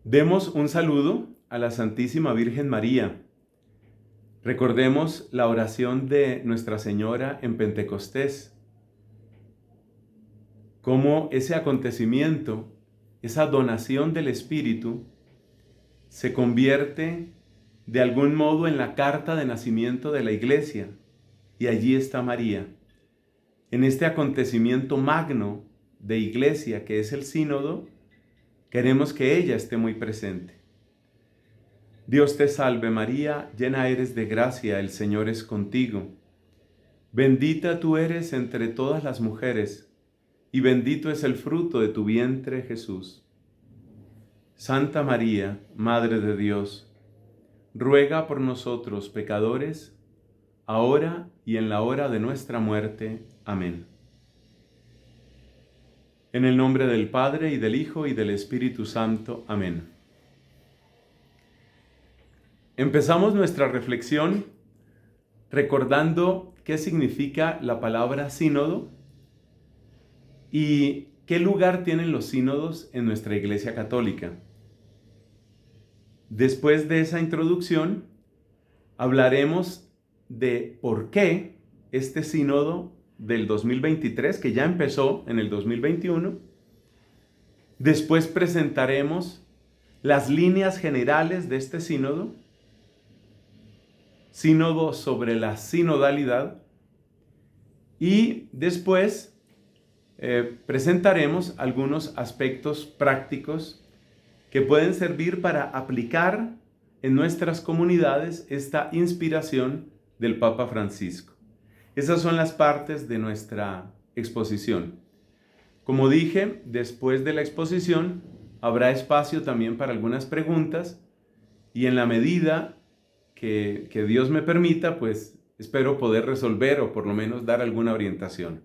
Demos un saludo a la Santísima Virgen María. Recordemos la oración de Nuestra Señora en Pentecostés. Cómo ese acontecimiento, esa donación del Espíritu, se convierte de algún modo en la carta de nacimiento de la Iglesia. Y allí está María. En este acontecimiento magno de Iglesia que es el Sínodo, queremos que ella esté muy presente. Dios te salve María, llena eres de gracia, el Señor es contigo. Bendita tú eres entre todas las mujeres, y bendito es el fruto de tu vientre, Jesús. Santa María, Madre de Dios, ruega por nosotros pecadores, ahora y en la hora de nuestra muerte. Amén. En el nombre del Padre, y del Hijo, y del Espíritu Santo. Amén. Empezamos nuestra reflexión recordando qué significa la palabra sínodo y qué lugar tienen los sínodos en nuestra Iglesia Católica. Después de esa introducción, hablaremos de por qué este sínodo del 2023, que ya empezó en el 2021, después presentaremos las líneas generales de este sínodo sobre la sinodalidad, y después presentaremos algunos aspectos prácticos que pueden servir para aplicar en nuestras comunidades esta inspiración del Papa Francisco. Esas son las partes de nuestra exposición. Como dije, después de la exposición habrá espacio también para algunas preguntas, y en la medida que Dios me permita, pues espero poder resolver o por lo menos dar alguna orientación.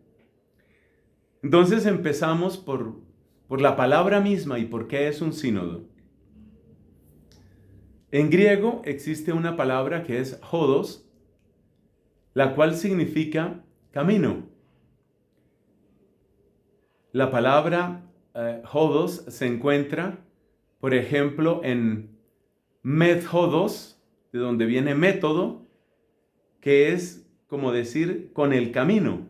Entonces empezamos por la palabra misma y por qué es un sínodo. En griego existe una palabra que es hodos, la cual significa camino. La palabra hodos se encuentra, por ejemplo, en methodos, de donde viene método, que es como decir con el camino.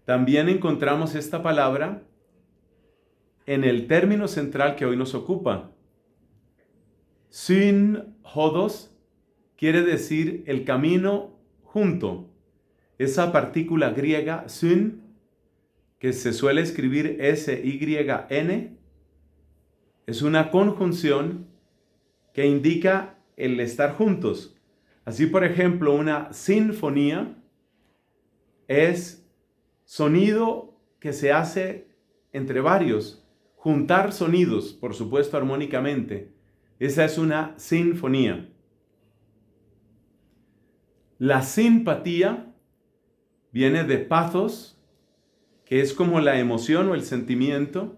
También encontramos esta palabra en el término central que hoy nos ocupa. Synhodos quiere decir el camino junto. Esa partícula griega syn, que se suele escribir S-Y-N, es una conjunción que indica el estar juntos. Así, por ejemplo, una sinfonía es sonido que se hace entre varios, juntar sonidos, por supuesto, armónicamente. Esa es una sinfonía. La simpatía viene de pathos, que es como la emoción o el sentimiento.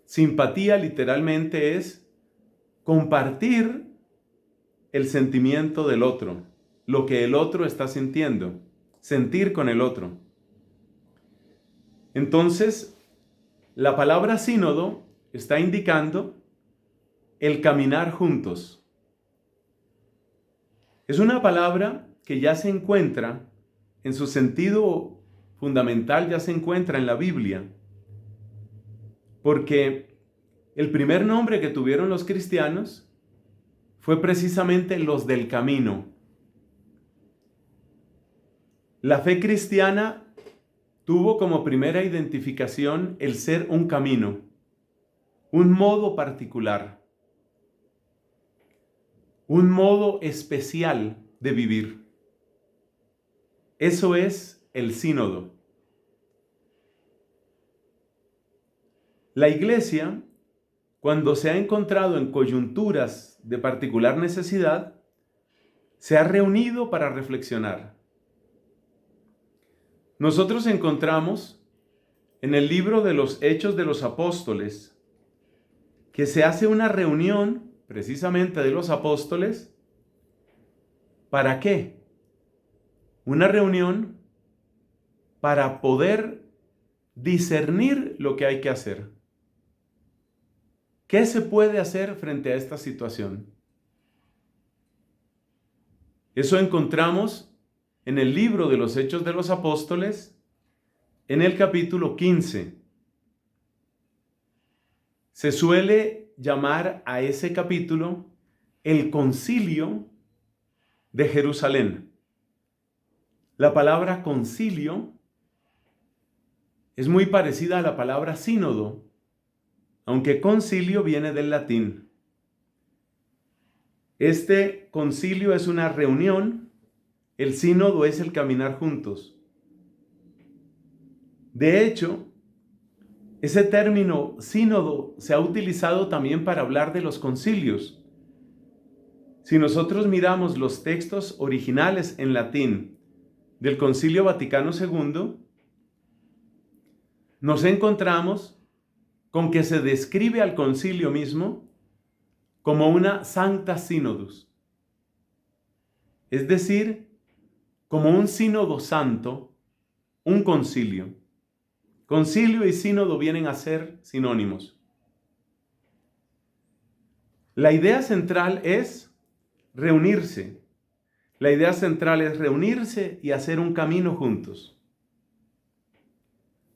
Simpatía literalmente es compartir el sentimiento del otro, lo que el otro está sintiendo, sentir con el otro. Entonces, la palabra sínodo está indicando el caminar juntos. Es una palabra que ya se encuentra, en su sentido fundamental, ya se encuentra en la Biblia, porque el primer nombre que tuvieron los cristianos fue precisamente los del camino. La fe cristiana tuvo como primera identificación el ser un camino, un modo particular, un modo especial de vivir. Eso es el sínodo. La Iglesia, cuando se ha encontrado en coyunturas de particular necesidad, se ha reunido para reflexionar. Nosotros encontramos en el libro de los Hechos de los Apóstoles que se hace una reunión precisamente de los apóstoles. ¿Para qué? Una reunión para poder discernir lo que hay que hacer. ¿Qué se puede hacer frente a esta situación? Eso encontramos en el libro de los Hechos de los Apóstoles, en el capítulo 15. Se suele llamar a ese capítulo el Concilio de Jerusalén. La palabra concilio es muy parecida a la palabra sínodo, aunque concilio viene del latín. Este concilio es una reunión, el sínodo es el caminar juntos. De hecho, ese término sínodo se ha utilizado también para hablar de los concilios. Si nosotros miramos los textos originales en latín del Concilio Vaticano II, nos encontramos con que se describe al concilio mismo como una sancta synodus, es decir, como un sínodo santo, un concilio. Concilio y sínodo vienen a ser sinónimos. La idea central es reunirse. La idea central es reunirse y hacer un camino juntos.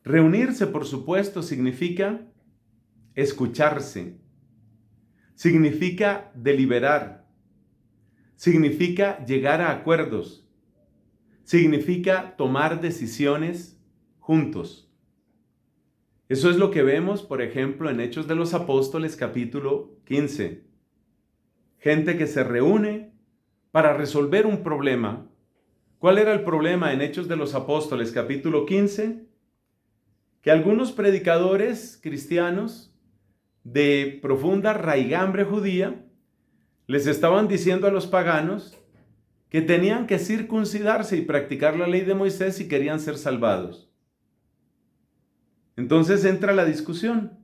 Reunirse, por supuesto, significa escucharse, significa deliberar, significa llegar a acuerdos, significa tomar decisiones juntos. Eso es lo que vemos, por ejemplo, en Hechos de los Apóstoles, capítulo 15. Gente que se reúne para resolver un problema. ¿Cuál era el problema en Hechos de los Apóstoles, capítulo 15? Que algunos predicadores cristianos de profunda raigambre judía les estaban diciendo a los paganos que tenían que circuncidarse y practicar la ley de Moisés si querían ser salvados. Entonces entra la discusión.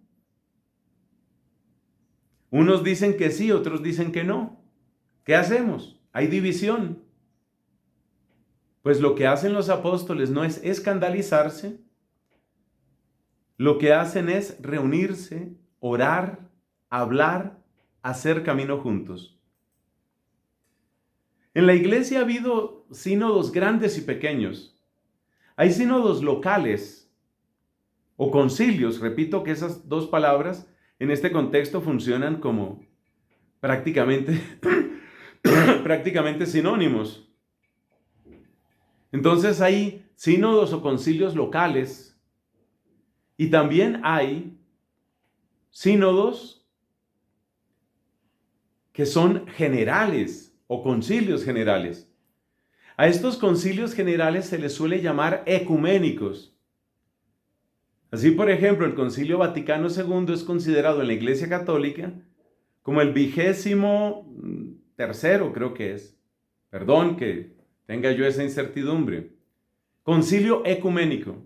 Unos dicen que sí, otros dicen que no. ¿Qué hacemos? Hay división. Pues lo que hacen los apóstoles no es escandalizarse, lo que hacen es reunirse, orar, hablar, hacer camino juntos. En la iglesia ha habido sínodos grandes y pequeños. Hay sínodos locales o concilios. Repito que esas dos palabras en este contexto funcionan como prácticamente sinónimos. Entonces hay sínodos o concilios locales y también hay sínodos que son generales o concilios generales. A estos concilios generales se les suele llamar ecuménicos. Así, por ejemplo, el Concilio Vaticano II es considerado en la Iglesia Católica como el 23º, creo que es. Perdón que tenga yo esa incertidumbre. Concilio ecuménico.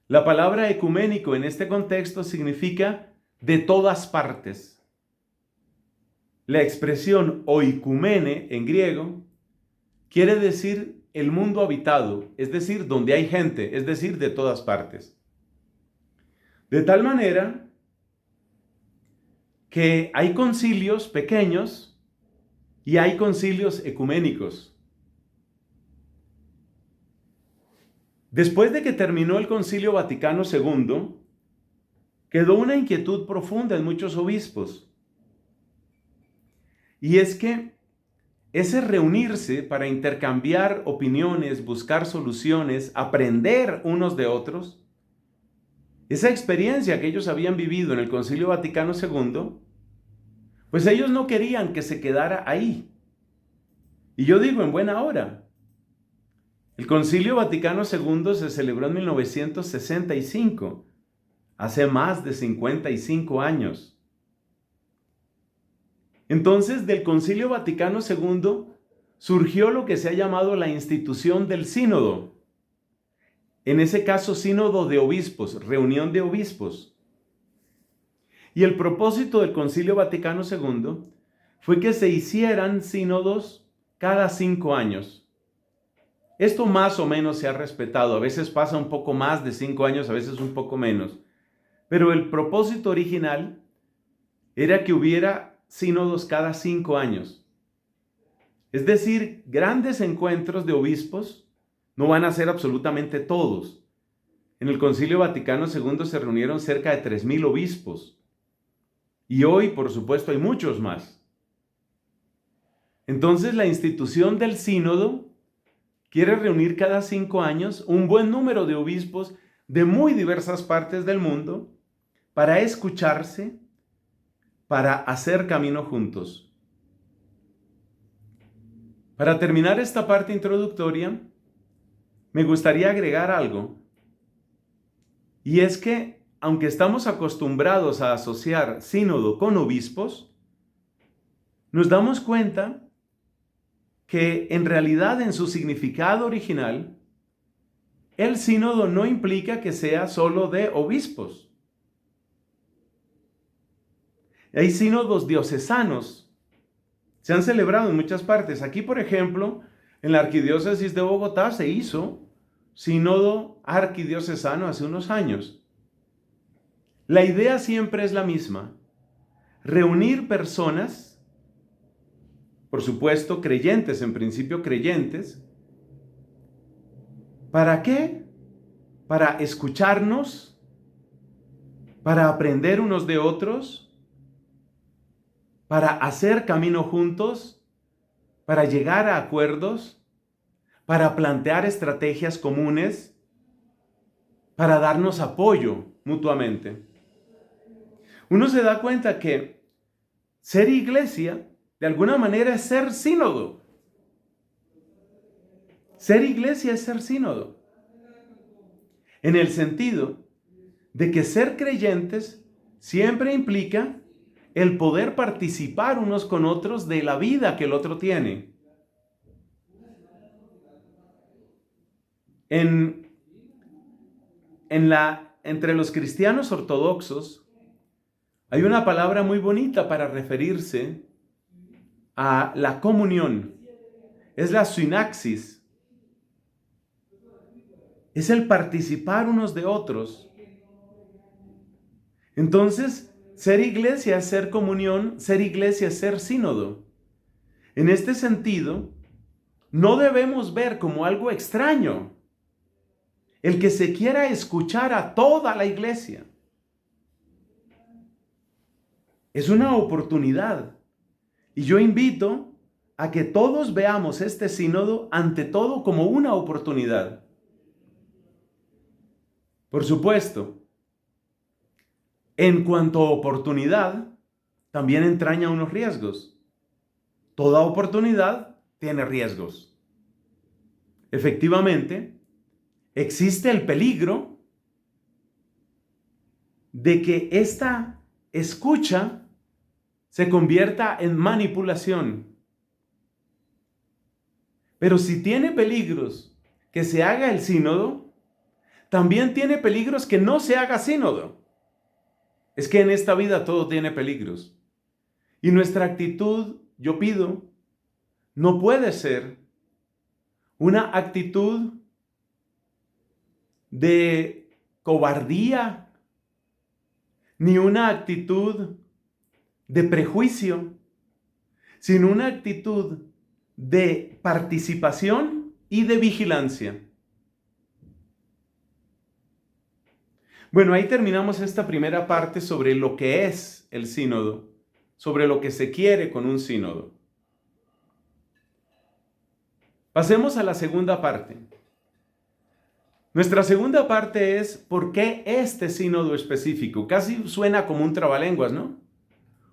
La palabra ecuménico en este contexto significa de todas partes. La expresión oikumene en griego quiere decir el mundo habitado, es decir, donde hay gente, es decir, de todas partes. De tal manera que hay concilios pequeños y hay concilios ecuménicos. Después de que terminó el Concilio Vaticano II, quedó una inquietud profunda en muchos obispos. Y es que ese reunirse para intercambiar opiniones, buscar soluciones, aprender unos de otros, esa experiencia que ellos habían vivido en el Concilio Vaticano II, pues ellos no querían que se quedara ahí. Y yo digo en buena hora. El Concilio Vaticano II se celebró en 1965, hace más de 55 años. Entonces, del Concilio Vaticano II surgió lo que se ha llamado la institución del sínodo. En ese caso, sínodo de obispos, reunión de obispos. Y el propósito del Concilio Vaticano II fue que se hicieran sínodos cada 5 años. Esto más o menos se ha respetado. A veces pasa un poco más de 5 años, a veces un poco menos. Pero el propósito original era que hubiera sínodos cada 5 años. Es decir, grandes encuentros de obispos no van a ser absolutamente todos. En el Concilio Vaticano II se reunieron cerca de 3.000 obispos. Y hoy, por supuesto, hay muchos más. Entonces, la institución del sínodo quiere reunir cada 5 años un buen número de obispos de muy diversas partes del mundo para escucharse, para hacer camino juntos. Para terminar esta parte introductoria, me gustaría agregar algo, y es que, aunque estamos acostumbrados a asociar sínodo con obispos, nos damos cuenta que en realidad en su significado original, el sínodo no implica que sea solo de obispos. Hay sínodos diocesanos, se han celebrado en muchas partes. Aquí, por ejemplo, en la Arquidiócesis de Bogotá se hizo sínodo arquidiocesano hace unos años. La idea siempre es la misma: reunir personas, por supuesto creyentes, en principio creyentes. ¿Para qué? Para escucharnos, para aprender unos de otros, para hacer camino juntos, para llegar a acuerdos, para plantear estrategias comunes, para darnos apoyo mutuamente. Uno se da cuenta que ser iglesia, de alguna manera, es ser sínodo. Ser iglesia es ser sínodo. En el sentido de que ser creyentes siempre implica el poder participar unos con otros de la vida que el otro tiene. Entre los cristianos ortodoxos hay una palabra muy bonita para referirse a la comunión. Es la synaxis. Es el participar unos de otros. Entonces, ser iglesia es ser comunión, ser iglesia es ser sínodo. En este sentido, no debemos ver como algo extraño el que se quiera escuchar a toda la iglesia. Es una oportunidad. Y yo invito a que todos veamos este sínodo ante todo como una oportunidad. Por supuesto, en cuanto a oportunidad, también entraña unos riesgos. Toda oportunidad tiene riesgos. Efectivamente, existe el peligro de que esta escucha se convierta en manipulación. Pero si tiene peligros que se haga el sínodo, también tiene peligros que no se haga sínodo. Es que en esta vida todo tiene peligros. Y nuestra actitud, yo pido, no puede ser una actitud de cobardía, ni una actitud de prejuicio, sino una actitud de participación y de vigilancia. Bueno, ahí terminamos esta primera parte sobre lo que es el sínodo, sobre lo que se quiere con un sínodo. Pasemos a la segunda parte. Nuestra segunda parte es ¿por qué este sínodo específico? Casi suena como un trabalenguas, ¿no?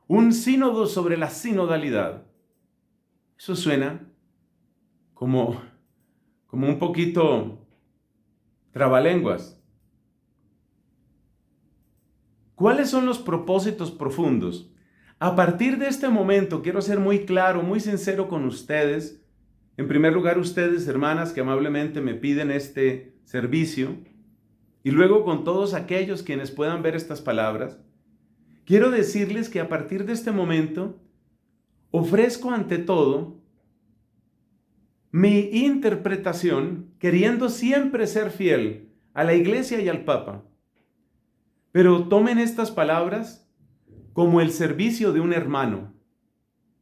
Un sínodo sobre la sinodalidad. Eso suena como un poquito trabalenguas. ¿Cuáles son los propósitos profundos? A partir de este momento quiero ser muy claro, muy sincero con ustedes. En primer lugar, ustedes, hermanas, que amablemente me piden este servicio, y luego con todos aquellos quienes puedan ver estas palabras, quiero decirles que a partir de este momento ofrezco ante todo mi interpretación, queriendo siempre ser fiel a la Iglesia y al Papa. Pero tomen estas palabras como el servicio de un hermano,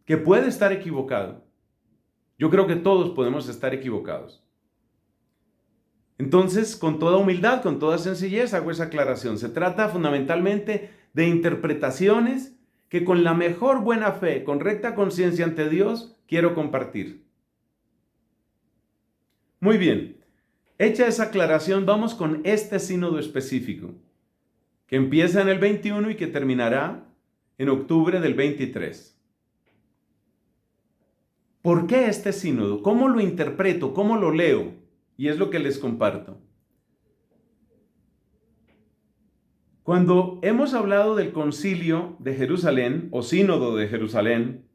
que puede estar equivocado. Yo creo que todos podemos estar equivocados. Entonces, con toda humildad, con toda sencillez, hago esa aclaración. Se trata fundamentalmente de interpretaciones que con la mejor buena fe, con recta conciencia ante Dios, quiero compartir. Muy bien, hecha esa aclaración, vamos con este sínodo específico, que empieza en el 21 y que terminará en octubre del 23. ¿Por qué este sínodo? ¿Cómo lo interpreto? ¿Cómo lo leo? Y es lo que les comparto. Cuando hemos hablado del concilio de Jerusalén o sínodo de Jerusalén,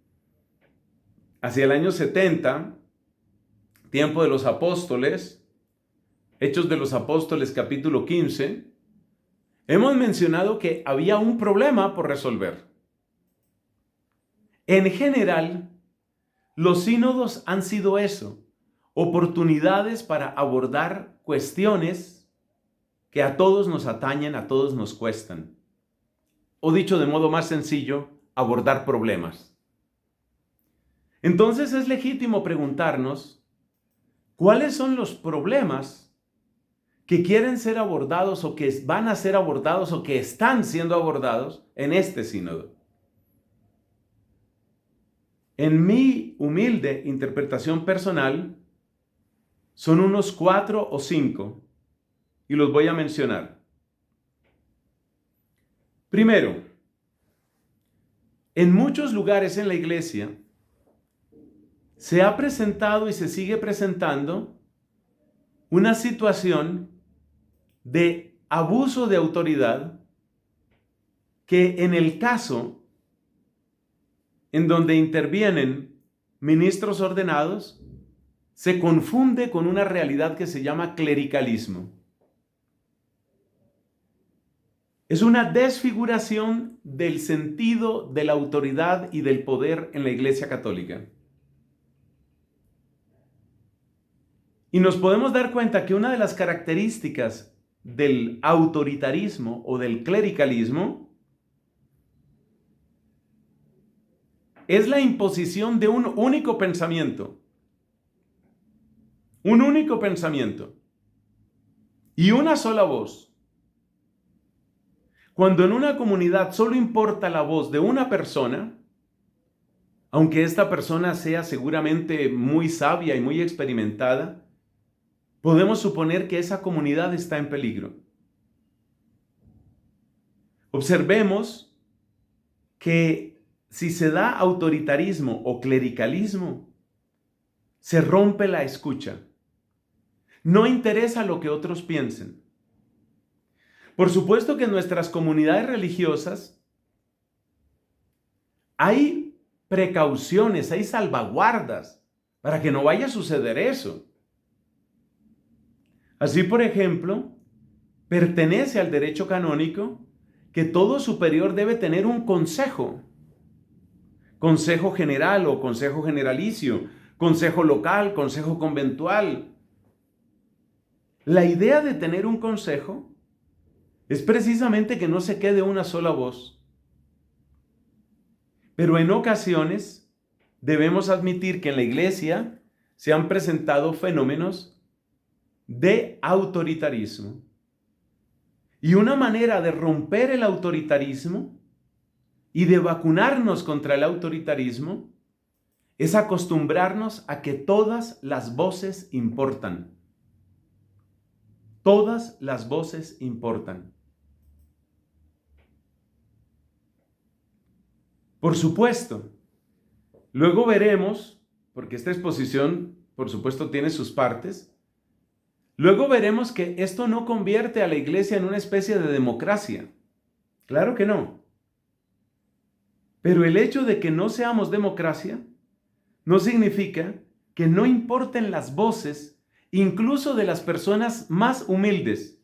hacia el año 70, tiempo de los apóstoles, Hechos de los Apóstoles capítulo 15, hemos mencionado que había un problema por resolver. En general, los sínodos han sido eso, oportunidades para abordar cuestiones que a todos nos atañen, a todos nos cuestan. O dicho de modo más sencillo, abordar problemas. Entonces es legítimo preguntarnos, ¿cuáles son los problemas que quieren ser abordados o que van a ser abordados o que están siendo abordados en este sínodo? En mi humilde interpretación personal, son unos 4 o 5 y los voy a mencionar. Primero, en muchos lugares en la iglesia se ha presentado y se sigue presentando una situación de abuso de autoridad que en el caso en donde intervienen ministros ordenados se confunde con una realidad que se llama clericalismo. Es una desfiguración del sentido de la autoridad y del poder en la Iglesia Católica. Y nos podemos dar cuenta que una de las características del autoritarismo o del clericalismo es la imposición de un único pensamiento. Un único pensamiento y una sola voz. Cuando en una comunidad solo importa la voz de una persona, aunque esta persona sea seguramente muy sabia y muy experimentada, podemos suponer que esa comunidad está en peligro. Observemos que si se da autoritarismo o clericalismo, se rompe la escucha. No interesa lo que otros piensen. Por supuesto que en nuestras comunidades religiosas hay precauciones, hay salvaguardas para que no vaya a suceder eso. Así, por ejemplo, pertenece al derecho canónico que todo superior debe tener un consejo. Consejo general o consejo generalicio, consejo local, consejo conventual. La idea de tener un consejo es precisamente que no se quede una sola voz. Pero en ocasiones debemos admitir que en la iglesia se han presentado fenómenos de autoritarismo. Y una manera de romper el autoritarismo y de vacunarnos contra el autoritarismo es acostumbrarnos a que todas las voces importan. Todas las voces importan. Por supuesto, luego veremos, porque esta exposición, por supuesto, tiene sus partes, luego veremos que esto no convierte a la iglesia en una especie de democracia. Claro que no. Pero el hecho de que no seamos democracia no significa que no importen las voces, incluso de las personas más humildes,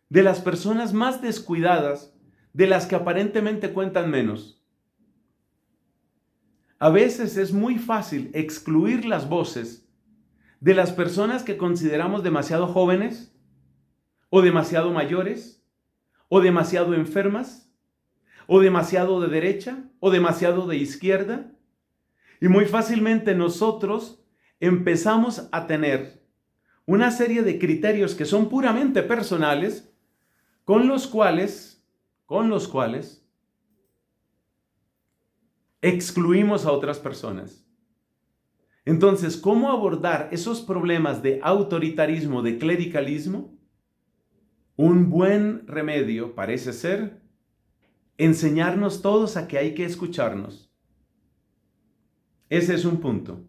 de las personas más descuidadas, de las que aparentemente cuentan menos. A veces es muy fácil excluir las voces de las personas que consideramos demasiado jóvenes, o demasiado mayores, o demasiado enfermas, o demasiado de derecha, o demasiado de izquierda. Y muy fácilmente nosotros empezamos a tener una serie de criterios que son puramente personales, con los cuales excluimos a otras personas. Entonces, ¿cómo abordar esos problemas de autoritarismo, de clericalismo? Un buen remedio parece ser enseñarnos todos a que hay que escucharnos. Ese es un punto.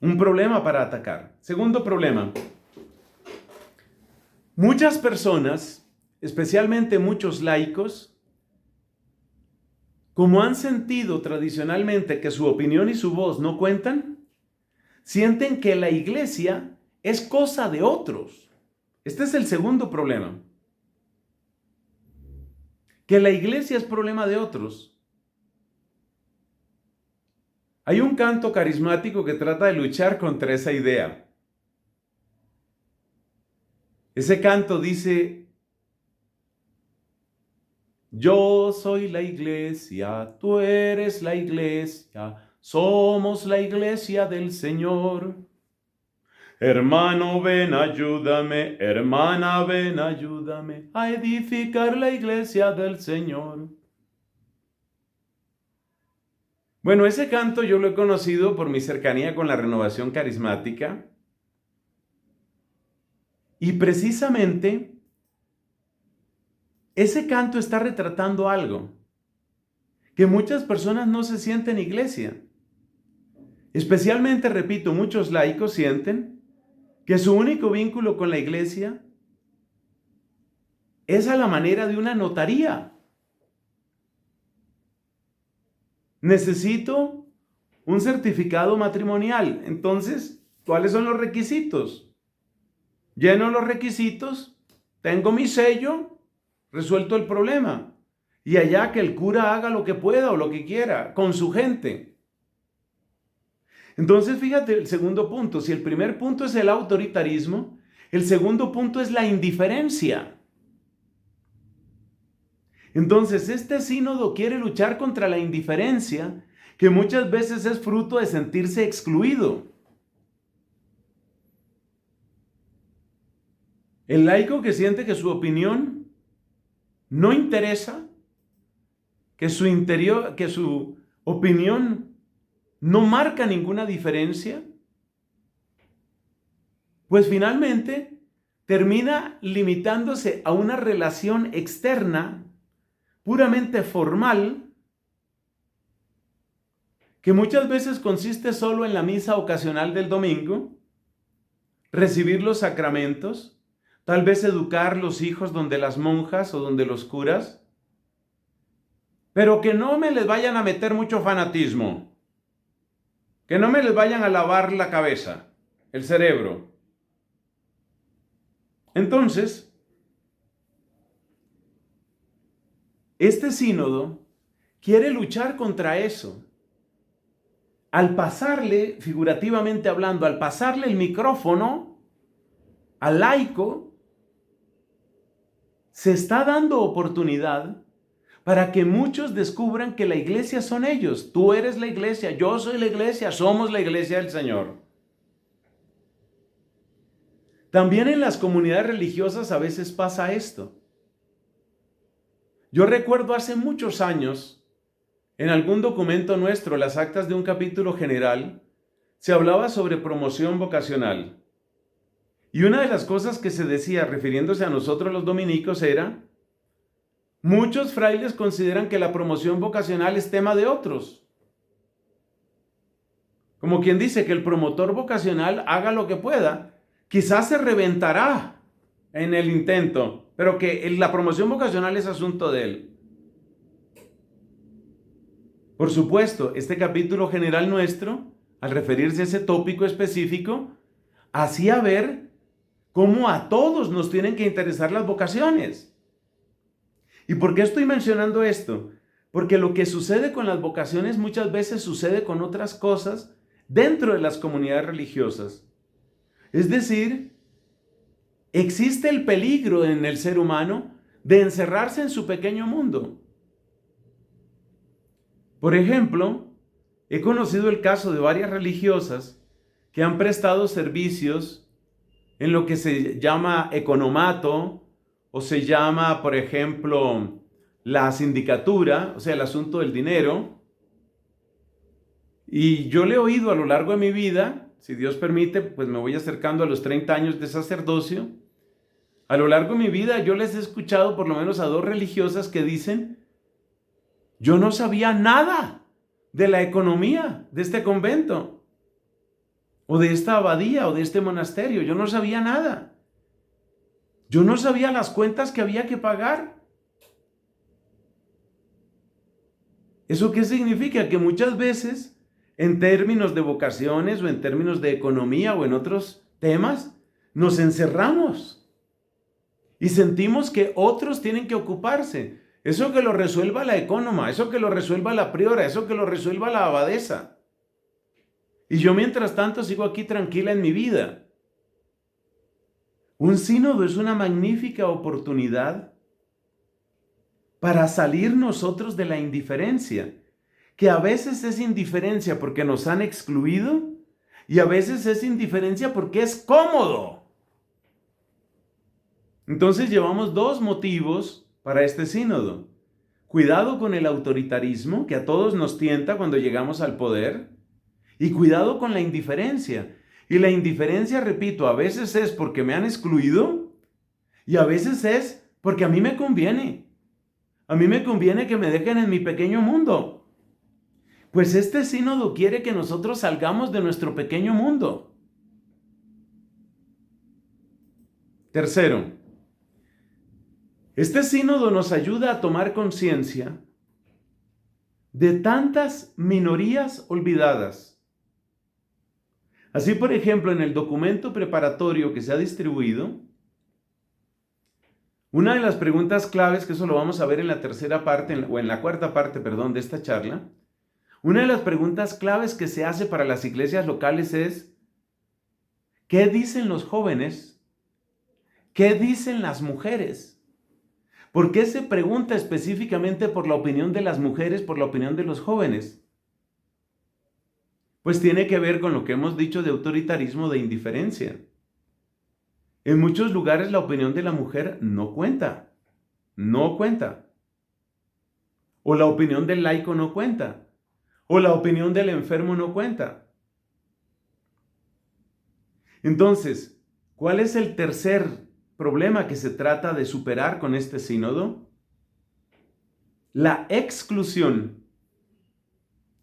Un problema para atacar. Segundo problema. Muchas personas, especialmente muchos laicos, como han sentido tradicionalmente que su opinión y su voz no cuentan, sienten que la iglesia es cosa de otros. Este es el segundo problema. Que la iglesia es problema de otros. Hay un canto carismático que trata de luchar contra esa idea. Ese canto dice: yo soy la iglesia, tú eres la iglesia, somos la iglesia del Señor. Hermano, ven, ayúdame, hermana, ven, ayúdame a edificar la iglesia del Señor. Bueno, ese canto yo lo he conocido por mi cercanía con la renovación carismática. Y precisamente ese canto está retratando algo, que muchas personas no se sienten iglesia. Especialmente, repito, muchos laicos sienten que su único vínculo con la iglesia es a la manera de una notaría. Necesito un certificado matrimonial. Entonces, ¿cuáles son los requisitos? Lleno los requisitos, tengo mi sello, resuelto el problema. Y allá que el cura haga lo que pueda o lo que quiera con su gente. Entonces, fíjate el segundo punto. Si el primer punto es el autoritarismo, el segundo punto es la indiferencia. Entonces, este sínodo quiere luchar contra la indiferencia, que muchas veces es fruto de sentirse excluido. El laico que siente que su opinión no interesa, que su opinión no marca ninguna diferencia, pues finalmente termina limitándose a una relación externa, puramente formal, que muchas veces consiste solo en la misa ocasional del domingo, recibir los sacramentos, tal vez educar los hijos donde las monjas o donde los curas, pero que no me les vayan a meter mucho fanatismo, que no me les vayan a lavar la cabeza, el cerebro. Entonces, este sínodo quiere luchar contra eso. Al pasarle, figurativamente hablando, al pasarle el micrófono al laico, se está dando oportunidad para que muchos descubran que la iglesia son ellos. Tú eres la iglesia, yo soy la iglesia, somos la iglesia del Señor. También en las comunidades religiosas a veces pasa esto. Yo recuerdo hace muchos años, en algún documento nuestro, las actas de un capítulo general, se hablaba sobre promoción vocacional. Y una de las cosas que se decía, refiriéndose a nosotros los dominicos, era: muchos frailes consideran que la promoción vocacional es tema de otros. Como quien dice que el promotor vocacional haga lo que pueda, quizás se reventará en el intento, pero que la promoción vocacional es asunto de él. Por supuesto, este capítulo general nuestro, al referirse a ese tópico específico, hacía ver cómo a todos nos tienen que interesar las vocaciones. ¿Y por qué estoy mencionando esto? Porque lo que sucede con las vocaciones muchas veces sucede con otras cosas dentro de las comunidades religiosas. Es decir, existe el peligro en el ser humano de encerrarse en su pequeño mundo. Por ejemplo, he conocido el caso de varias religiosas que han prestado servicios en lo que se llama economato o se llama, por ejemplo, la sindicatura, o sea, el asunto del dinero. Y yo le he oído a lo largo de mi vida, si Dios permite, pues me voy acercando a los 30 años de sacerdocio. A lo largo de mi vida yo les he escuchado por lo menos a 2 religiosas que dicen: yo no sabía nada de la economía de este convento, o de esta abadía, o de este monasterio. Yo no sabía nada. Yo no sabía las cuentas que había que pagar. ¿Eso qué significa? Que muchas veces, en términos de vocaciones, o en términos de economía, o en otros temas, nos encerramos y sentimos que otros tienen que ocuparse. Eso que lo resuelva la ecónoma, eso que lo resuelva la priora, eso que lo resuelva la abadesa. Y yo mientras tanto sigo aquí tranquila en mi vida. Un sínodo es una magnífica oportunidad para salir nosotros de la indiferencia, que a veces es indiferencia porque nos han excluido y a veces es indiferencia porque es cómodo. Entonces llevamos 2 motivos para este sínodo. Cuidado con el autoritarismo que a todos nos tienta cuando llegamos al poder, y cuidado con la indiferencia. Y la indiferencia, repito, a veces es porque me han excluido y a veces es porque a mí me conviene. A mí me conviene que me dejen en mi pequeño mundo. Pues este sínodo quiere que nosotros salgamos de nuestro pequeño mundo. Tercero, este sínodo nos ayuda a tomar conciencia de tantas minorías olvidadas. Así, por ejemplo, en el documento preparatorio que se ha distribuido, una de las preguntas claves, que eso lo vamos a ver en la tercera parte, o en la cuarta parte, perdón, de esta charla, una de las preguntas claves que se hace para las iglesias locales es: ¿qué dicen los jóvenes? ¿Qué dicen las mujeres? ¿Por qué se pregunta específicamente por la opinión de las mujeres, por la opinión de los jóvenes? Pues tiene que ver con lo que hemos dicho de autoritarismo, de indiferencia. En muchos lugares la opinión de la mujer no cuenta, no cuenta. O la opinión del laico no cuenta, o la opinión del enfermo no cuenta. Entonces, ¿cuál es el tercer problema que se trata de superar con este sínodo? La exclusión,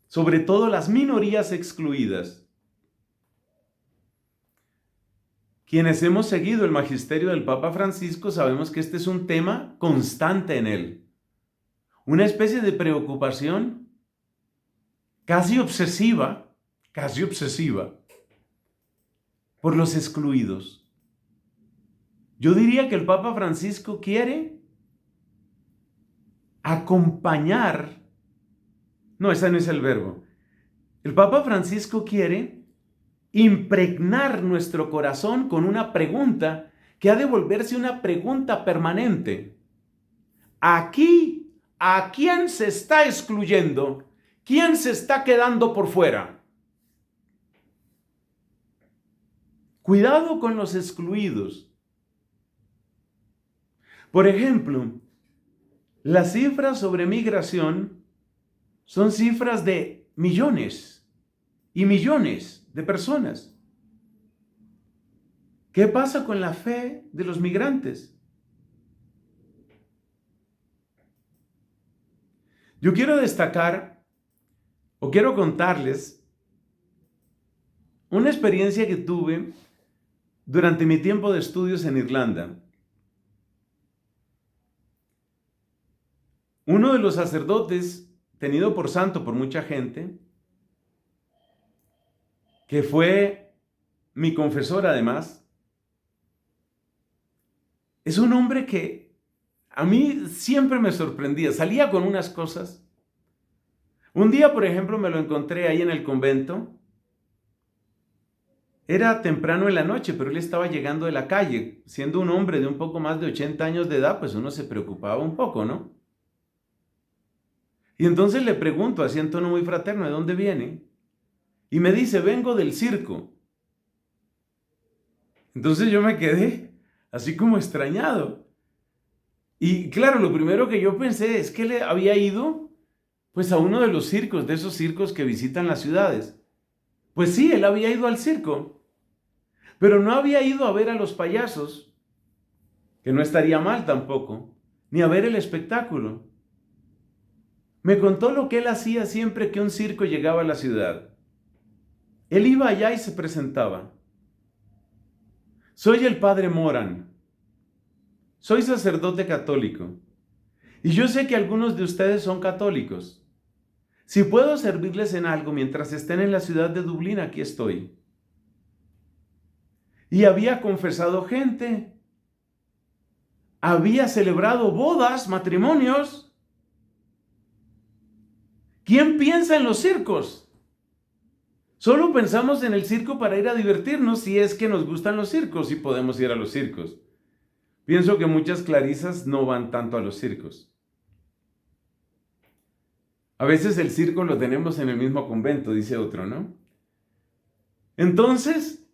sobre todo las minorías excluidas. Quienes hemos seguido el magisterio del Papa Francisco sabemos que este es un tema constante en él. Una especie de preocupación casi obsesiva por los excluidos. Yo diría que el Papa Francisco quiere acompañar, no, ese no es el verbo. El Papa Francisco quiere impregnar nuestro corazón con una pregunta que ha de volverse una pregunta permanente. Aquí, ¿a quién se está excluyendo? ¿Quién se está quedando por fuera? Cuidado con los excluidos. Por ejemplo, las cifras sobre migración son cifras de millones y millones de personas. ¿Qué pasa con la fe de los migrantes? Yo quiero destacar, o quiero contarles, una experiencia que tuve durante mi tiempo de estudios en Irlanda. Uno de los sacerdotes, tenido por santo por mucha gente, que fue mi confesor además, es un hombre que a mí siempre me sorprendía, salía con unas cosas. Un día, por ejemplo, me lo encontré ahí en el convento. Era temprano en la noche, pero él estaba llegando de la calle. Siendo un hombre de un poco más de 80 años de edad, pues uno se preocupaba un poco, ¿no? Y entonces le pregunto, así en tono muy fraterno, ¿de dónde viene? Y me dice, vengo del circo. Entonces yo me quedé así como extrañado. Y claro, lo primero que yo pensé es que le había ido pues a uno de los circos, de esos circos que visitan las ciudades. Pues sí, él había ido al circo, pero no había ido a ver a los payasos, que no estaría mal tampoco, ni a ver el espectáculo. Me contó lo que él hacía siempre que un circo llegaba a la ciudad. Él iba allá y se presentaba. Soy el padre Moran. Soy sacerdote católico. Y yo sé que algunos de ustedes son católicos. Si puedo servirles en algo mientras estén en la ciudad de Dublín, aquí estoy. Y había confesado gente. Había celebrado bodas, matrimonios. ¿Quién piensa en los circos? Solo pensamos en el circo para ir a divertirnos si es que nos gustan los circos y podemos ir a los circos. Pienso que muchas clarisas no van tanto a los circos. A veces el circo lo tenemos en el mismo convento, dice otro, ¿no? Entonces,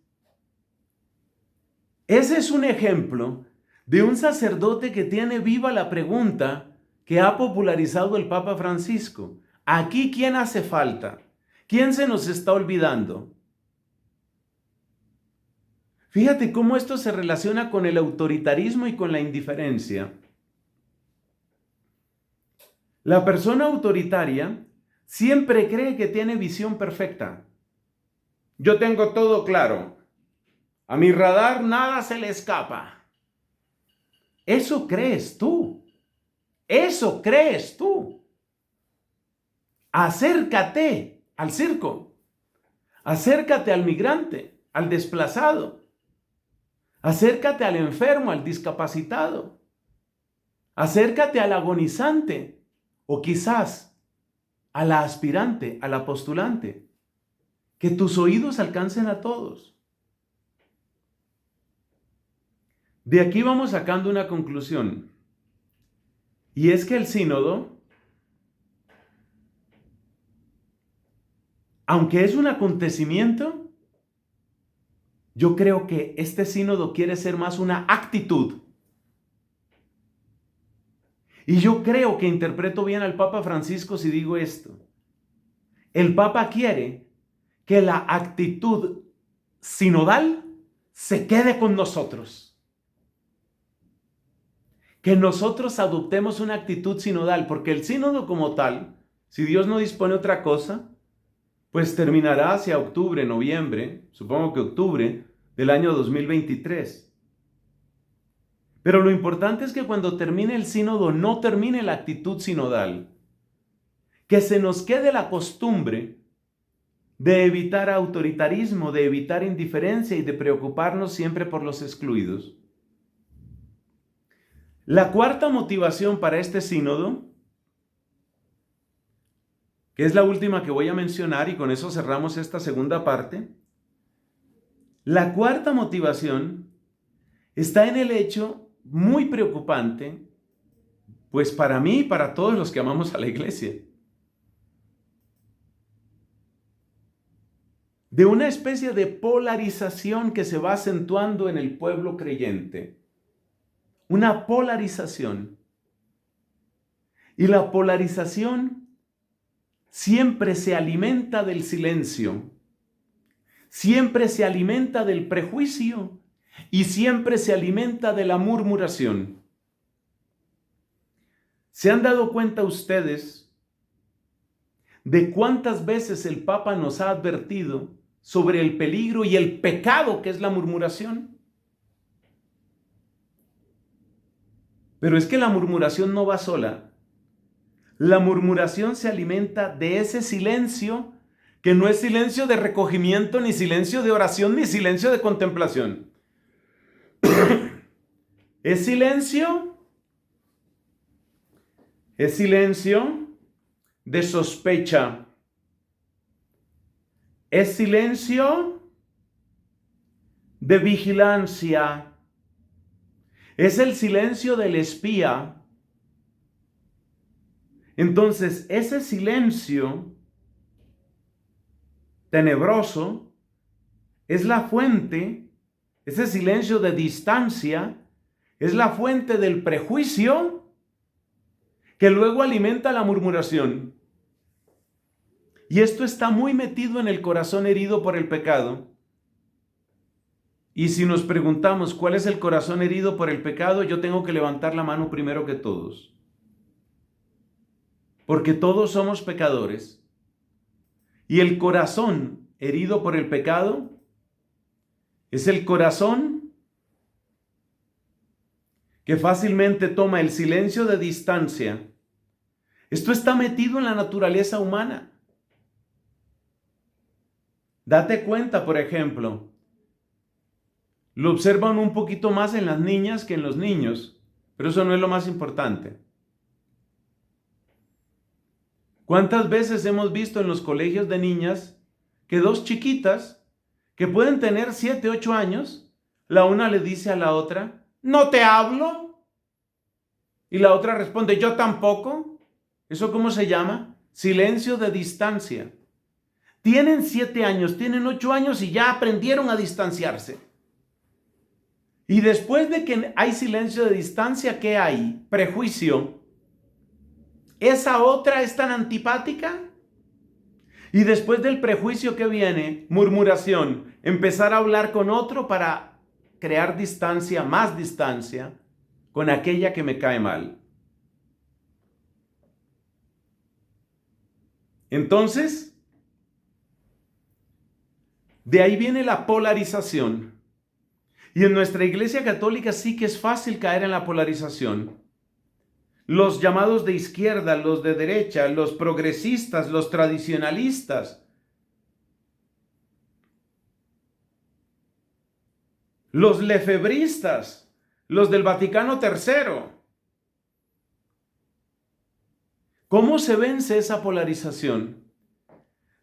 ese es un ejemplo de un sacerdote que tiene viva la pregunta que ha popularizado el Papa Francisco. ¿Aquí quién hace falta? ¿Quién se nos está olvidando? Fíjate cómo esto se relaciona con el autoritarismo y con la indiferencia. La persona autoritaria siempre cree que tiene visión perfecta. Yo tengo todo claro. A mi radar nada se le escapa. Eso crees tú. Eso crees tú. Acércate al circo. Acércate al migrante, al desplazado. Acércate al enfermo, al discapacitado. Acércate al agonizante o quizás a la aspirante, a la postulante. Que tus oídos alcancen a todos. De aquí vamos sacando una conclusión. Y es que el sínodo, aunque es un acontecimiento, yo creo que este sínodo quiere ser más una actitud. Y yo creo que interpreto bien al Papa Francisco si digo esto. El Papa quiere que la actitud sinodal se quede con nosotros. Que nosotros adoptemos una actitud sinodal, porque el sínodo como tal, si Dios no dispone otra cosa, pues terminará hacia octubre, noviembre, supongo que octubre del año 2023. Pero lo importante es que cuando termine el sínodo no termine la actitud sinodal. Que se nos quede la costumbre de evitar autoritarismo, de evitar indiferencia y de preocuparnos siempre por los excluidos. La cuarta motivación para este sínodo, que es la última que voy a mencionar y con eso cerramos esta segunda parte, la cuarta motivación está en el hecho muy preocupante, pues para mí y para todos los que amamos a la iglesia, de una especie de polarización que se va acentuando en el pueblo creyente. Una polarización. Y la polarización siempre se alimenta del silencio, siempre se alimenta del prejuicio y siempre se alimenta de la murmuración. ¿Se han dado cuenta ustedes de cuántas veces el Papa nos ha advertido sobre el peligro y el pecado que es la murmuración? Pero es que la murmuración no va sola. La murmuración se alimenta de ese silencio que no es silencio de recogimiento, ni silencio de oración, ni silencio de contemplación. Es silencio de sospecha. Es silencio de vigilancia. Es el silencio del espía. Entonces, ese silencio tenebroso es la fuente, ese silencio de distancia, es la fuente del prejuicio que luego alimenta la murmuración. Y esto está muy metido en el corazón herido por el pecado. Y si nos preguntamos cuál es el corazón herido por el pecado, yo tengo que levantar la mano primero que todos. Porque todos somos pecadores. Y el corazón herido por el pecado es el corazón que fácilmente toma el silencio de distancia. Esto está metido en la naturaleza humana. Date cuenta, por ejemplo, lo observan un poquito más en las niñas que en los niños, pero eso no es lo más importante. ¿Cuántas veces hemos visto en los colegios de niñas que dos chiquitas que pueden tener 7, 8 años, la una le dice a la otra, ¿no te hablo? Y la otra responde, yo tampoco. ¿Eso cómo se llama? Silencio de distancia. Tienen 7 años, tienen 8 años y ya aprendieron a distanciarse. Y después de que hay silencio de distancia, ¿qué hay? Prejuicio. ¿Esa otra es tan antipática? Y después del prejuicio, ¿qué viene? Murmuración. Empezar a hablar con otro para crear distancia, más distancia, con aquella que me cae mal. Entonces, de ahí viene la polarización. Y en nuestra Iglesia Católica sí que es fácil caer en la polarización. Los llamados de izquierda, los de derecha, los progresistas, los tradicionalistas, los lefebristas, los del Vaticano III. ¿Cómo se vence esa polarización?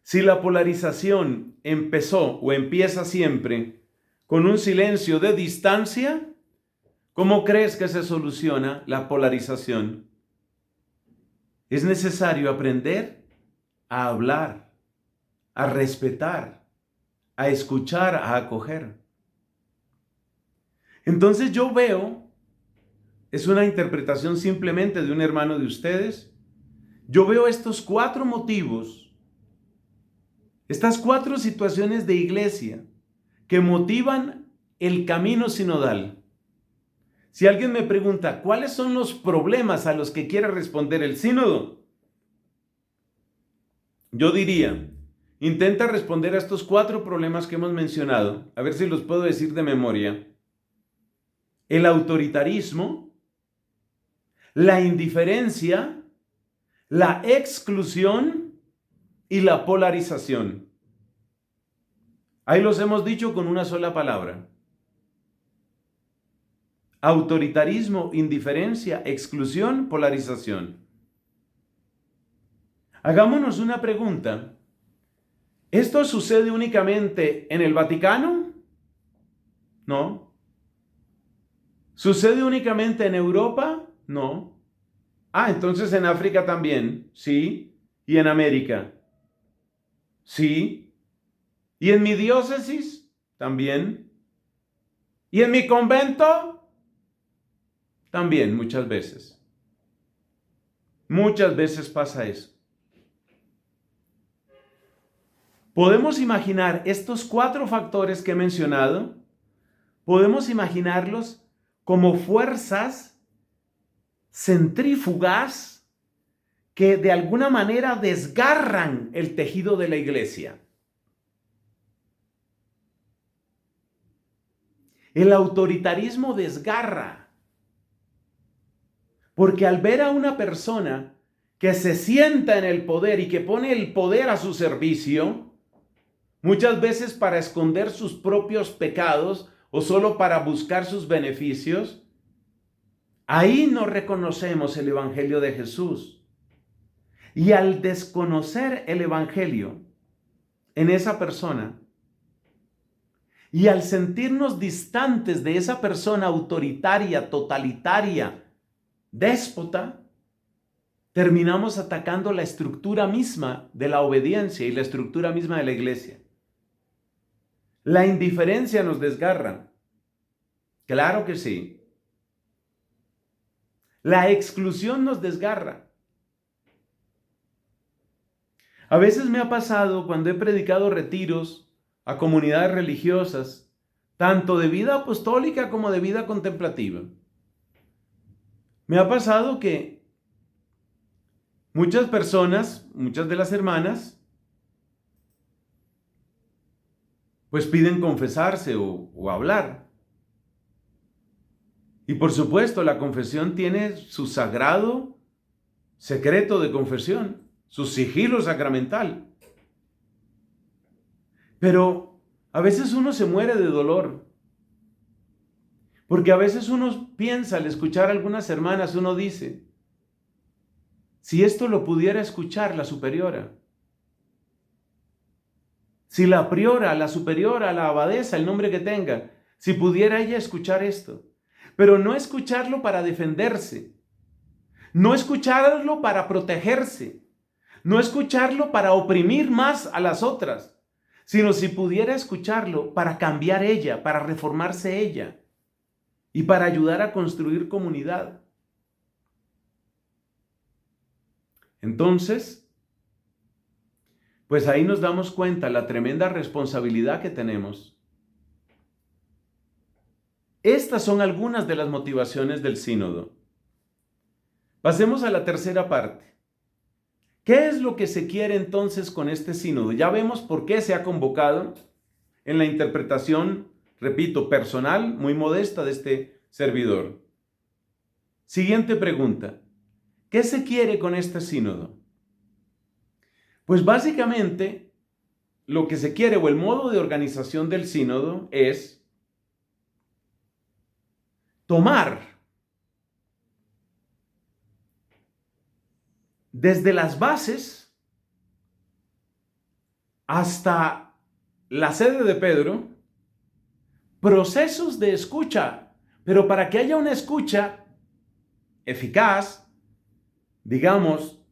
Si la polarización empezó o empieza siempre con un silencio de distancia, ¿cómo crees que se soluciona la polarización? Es necesario aprender a hablar, a respetar, a escuchar, a acoger. Entonces yo veo, es una interpretación simplemente de un hermano de ustedes, yo veo estos 4 motivos, estas 4 situaciones de iglesia que motivan el camino sinodal. Si alguien me pregunta, ¿cuáles son los problemas a los que quiere responder el sínodo? Yo diría, intenta responder a estos 4 problemas que hemos mencionado, a ver si los puedo decir de memoria. El autoritarismo, la indiferencia, la exclusión y la polarización. Ahí los hemos dicho con una sola palabra. Autoritarismo, indiferencia, exclusión, polarización. Hagámonos una pregunta. ¿Esto sucede únicamente en el Vaticano? No. ¿Sucede únicamente en Europa? No. Ah, entonces en África también. Sí. ¿Y en América? Sí. ¿Y en mi diócesis? También. ¿Y en mi convento? También, muchas veces. Muchas veces pasa eso. Podemos imaginar estos 4 factores que he mencionado, podemos imaginarlos como fuerzas centrífugas que de alguna manera desgarran el tejido de la iglesia. El autoritarismo desgarra. Porque al ver a una persona que se sienta en el poder y que pone el poder a su servicio, muchas veces para esconder sus propios pecados o solo para buscar sus beneficios, ahí no reconocemos el Evangelio de Jesús. Y al desconocer el Evangelio en esa persona, y al sentirnos distantes de esa persona autoritaria, totalitaria, déspota, terminamos atacando la estructura misma de la obediencia y la estructura misma de la iglesia. La indiferencia nos desgarra. Claro que sí. La exclusión nos desgarra. A veces me ha pasado cuando he predicado retiros a comunidades religiosas, tanto de vida apostólica como de vida contemplativa. Me ha pasado que muchas personas, muchas de las hermanas, pues piden confesarse o hablar. Y por supuesto, la confesión tiene su sagrado secreto de confesión, su sigilo sacramental. Pero a veces uno se muere de dolor. Porque a veces uno piensa al escuchar a algunas hermanas, uno dice, si esto lo pudiera escuchar la superiora, si la priora, la superiora, la abadesa, el nombre que tenga, si pudiera ella escuchar esto, pero no escucharlo para defenderse, no escucharlo para protegerse, no escucharlo para oprimir más a las otras, sino si pudiera escucharlo para cambiar ella, para reformarse ella y para ayudar a construir comunidad. Entonces, pues ahí nos damos cuenta la tremenda responsabilidad que tenemos. Estas son algunas de las motivaciones del sínodo. Pasemos a la tercera parte. ¿Qué es lo que se quiere entonces con este sínodo? Ya vemos por qué se ha convocado en la interpretación, repito, personal, muy modesta de este servidor. Siguiente pregunta. ¿Qué se quiere con este sínodo? Pues básicamente lo que se quiere o el modo de organización del sínodo es tomar desde las bases hasta la sede de Pedro procesos de escucha, pero para que haya una escucha eficaz, digamos,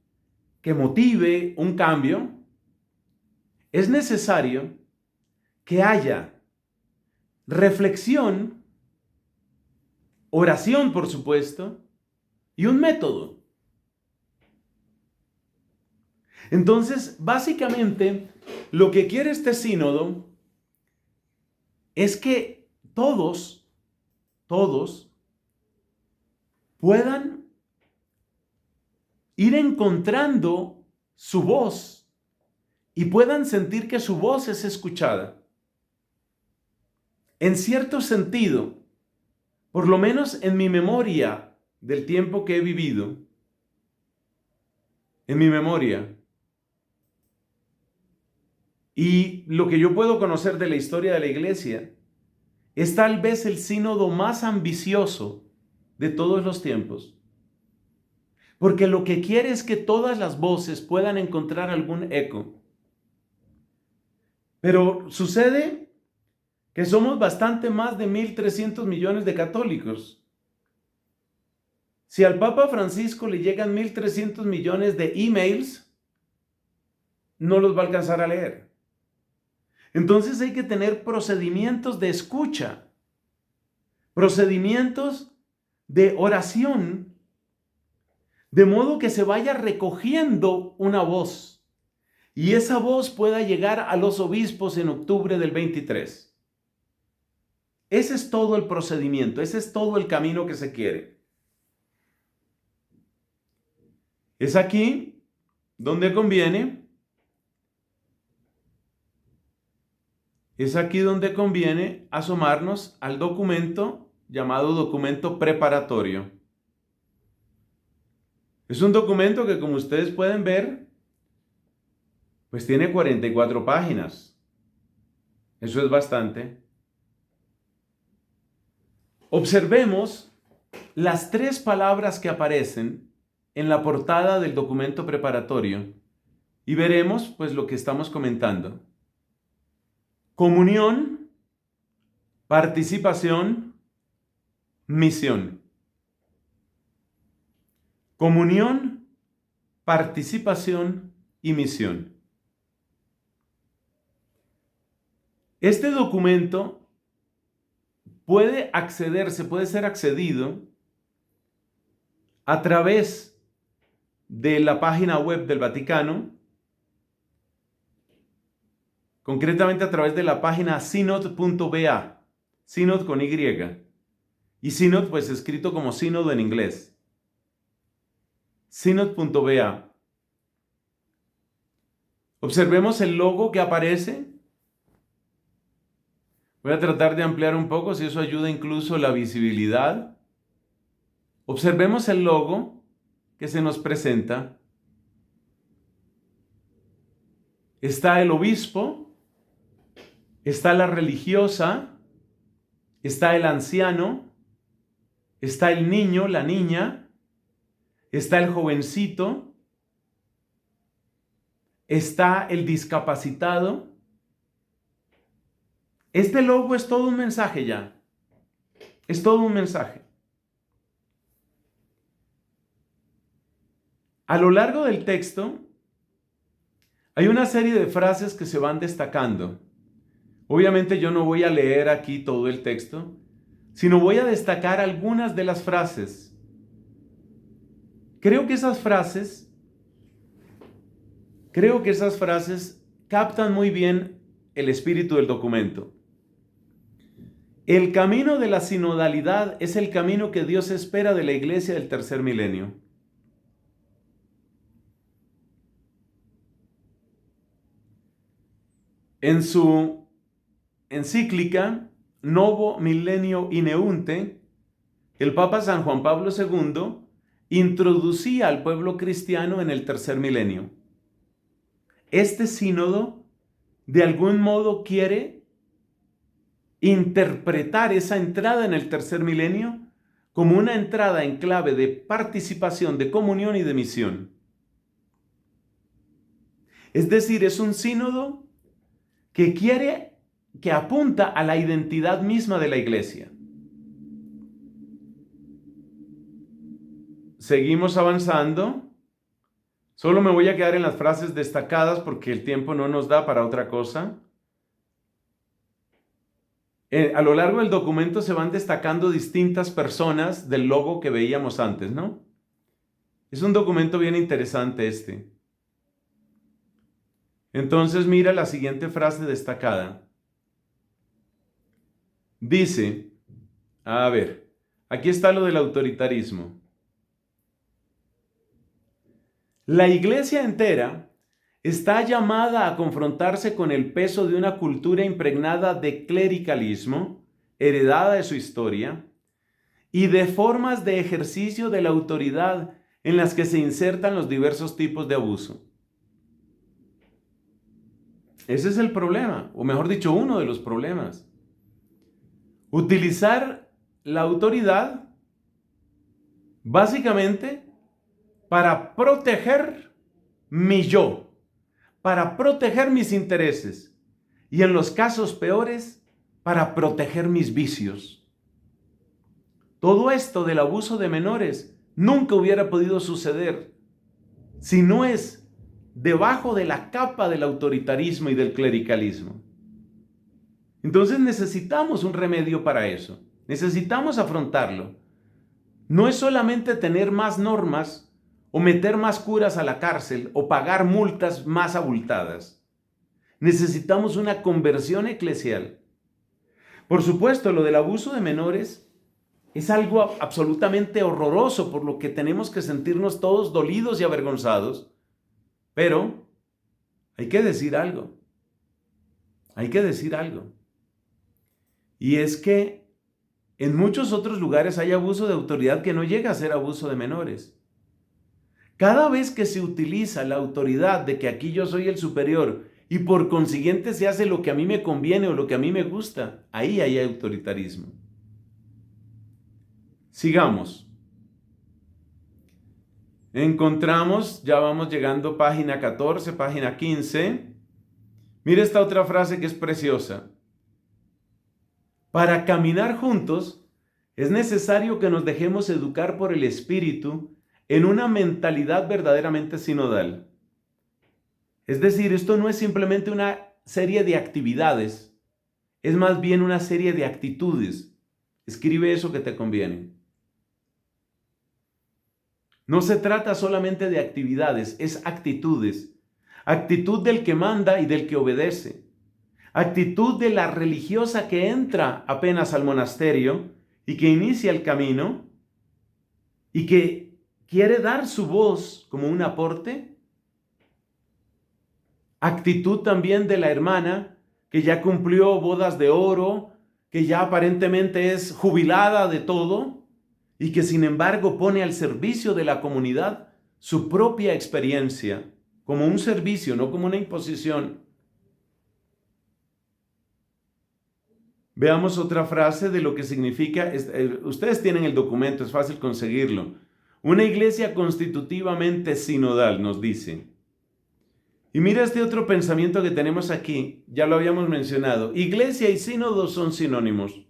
que motive un cambio, es necesario que haya reflexión, oración, por supuesto, y un método. Entonces, básicamente, lo que quiere este sínodo es que todos puedan ir encontrando su voz y puedan sentir que su voz es escuchada. En cierto sentido, por lo menos en mi memoria del tiempo que he vivido, en mi memoria, y lo que yo puedo conocer de la historia de la iglesia, es tal vez el sínodo más ambicioso de todos los tiempos. Porque lo que quiere es que todas las voces puedan encontrar algún eco. Pero sucede que somos bastante más de 1.300 millones de católicos. Si al Papa Francisco le llegan 1.300 millones de emails, no los va a alcanzar a leer. Entonces hay que tener procedimientos de escucha, procedimientos de oración, de modo que se vaya recogiendo una voz y esa voz pueda llegar a los obispos en octubre del 23. Ese es todo el procedimiento, ese es todo el camino que se quiere. Es aquí donde conviene asomarnos al documento llamado documento preparatorio. Es un documento que, como ustedes pueden ver, pues tiene 44 páginas. Eso es bastante. Observemos las 3 palabras que aparecen en la portada del documento preparatorio y veremos pues lo que estamos comentando. Comunión, participación, misión. Comunión participación y misión. Este documento puede ser accedido a través de la página web del Vaticano, concretamente a través de la página synod.va, synod con Y, y synod pues escrito como sínodo en inglés, synod.va. Observemos el logo que aparece. Voy a tratar de ampliar un poco, si eso ayuda incluso la visibilidad. Observemos el logo que se nos presenta. Está el obispo, está la religiosa, está el anciano, está el niño, la niña, está el jovencito, está el discapacitado. Este logo es todo un mensaje ya. Es todo un mensaje. A lo largo del texto hay una serie de frases que se van destacando. Obviamente yo no voy a leer aquí todo el texto, sino voy a destacar algunas de las frases. Creo que esas frases captan muy bien el espíritu del documento. El camino de la sinodalidad es el camino que Dios espera de la iglesia del tercer milenio. En su encíclica Novo Millennio Ineunte, el Papa San Juan Pablo II introducía al pueblo cristiano en el tercer milenio. Este sínodo, de algún modo, quiere interpretar esa entrada en el tercer milenio como una entrada en clave de participación, de comunión y de misión. Es decir, es un sínodo que apunta a la identidad misma de la iglesia. Seguimos avanzando. Solo me voy a quedar en las frases destacadas porque el tiempo no nos da para otra cosa. A lo largo del documento se van destacando distintas personas del logo que veíamos antes, ¿no? Es un documento bien interesante este. Entonces mira la siguiente frase destacada. Dice, a ver, aquí está lo del autoritarismo. La iglesia entera está llamada a confrontarse con el peso de una cultura impregnada de clericalismo, heredada de su historia, y de formas de ejercicio de la autoridad en las que se insertan los diversos tipos de abuso. Ese es el problema, o mejor dicho, uno de los problemas. Utilizar la autoridad básicamente para proteger mi yo, para proteger mis intereses y en los casos peores, para proteger mis vicios. Todo esto del abuso de menores nunca hubiera podido suceder si no es debajo de la capa del autoritarismo y del clericalismo. Entonces necesitamos un remedio para eso. Necesitamos afrontarlo. No es solamente tener más normas o meter más curas a la cárcel o pagar multas más abultadas. Necesitamos una conversión eclesial. Por supuesto, lo del abuso de menores es algo absolutamente horroroso por lo que tenemos que sentirnos todos dolidos y avergonzados. Pero hay que decir algo. Hay que decir algo. Y es que en muchos otros lugares hay abuso de autoridad que no llega a ser abuso de menores. Cada vez que se utiliza la autoridad de que aquí yo soy el superior y por consiguiente se hace lo que a mí me conviene o lo que a mí me gusta, ahí hay autoritarismo. Sigamos. Encontramos, ya vamos llegando página 14, página 15. Mira esta otra frase que es preciosa. Para caminar juntos es necesario que nos dejemos educar por el Espíritu en una mentalidad verdaderamente sinodal. Es decir, esto no es simplemente una serie de actividades, es más bien una serie de actitudes. Escribe eso que te conviene. No se trata solamente de actividades, es actitudes. Actitud del que manda y del que obedece. Actitud de la religiosa que entra apenas al monasterio y que inicia el camino y que quiere dar su voz como un aporte. Actitud también de la hermana que ya cumplió bodas de oro, que ya aparentemente es jubilada de todo y que sin embargo pone al servicio de la comunidad su propia experiencia como un servicio, no como una imposición. Veamos otra frase de lo que significa, ustedes tienen el documento, es fácil conseguirlo. Una iglesia constitutivamente sinodal, nos dice. Y mira este otro pensamiento que tenemos aquí, ya lo habíamos mencionado. Iglesia y sínodo son sinónimos.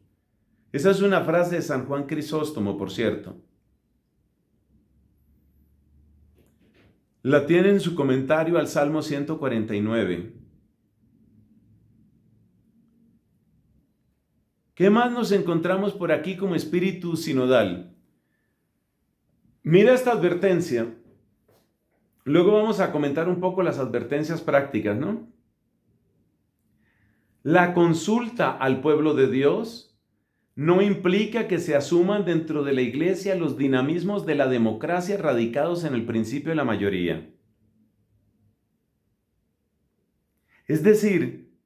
Esa es una frase de San Juan Crisóstomo, por cierto. La tiene en su comentario al Salmo 149. ¿Qué más nos encontramos por aquí como espíritu sinodal? Mira esta advertencia. Luego vamos a comentar un poco las advertencias prácticas, ¿no? La consulta al pueblo de Dios no implica que se asuman dentro de la iglesia los dinamismos de la democracia radicados en el principio de la mayoría. Es decir,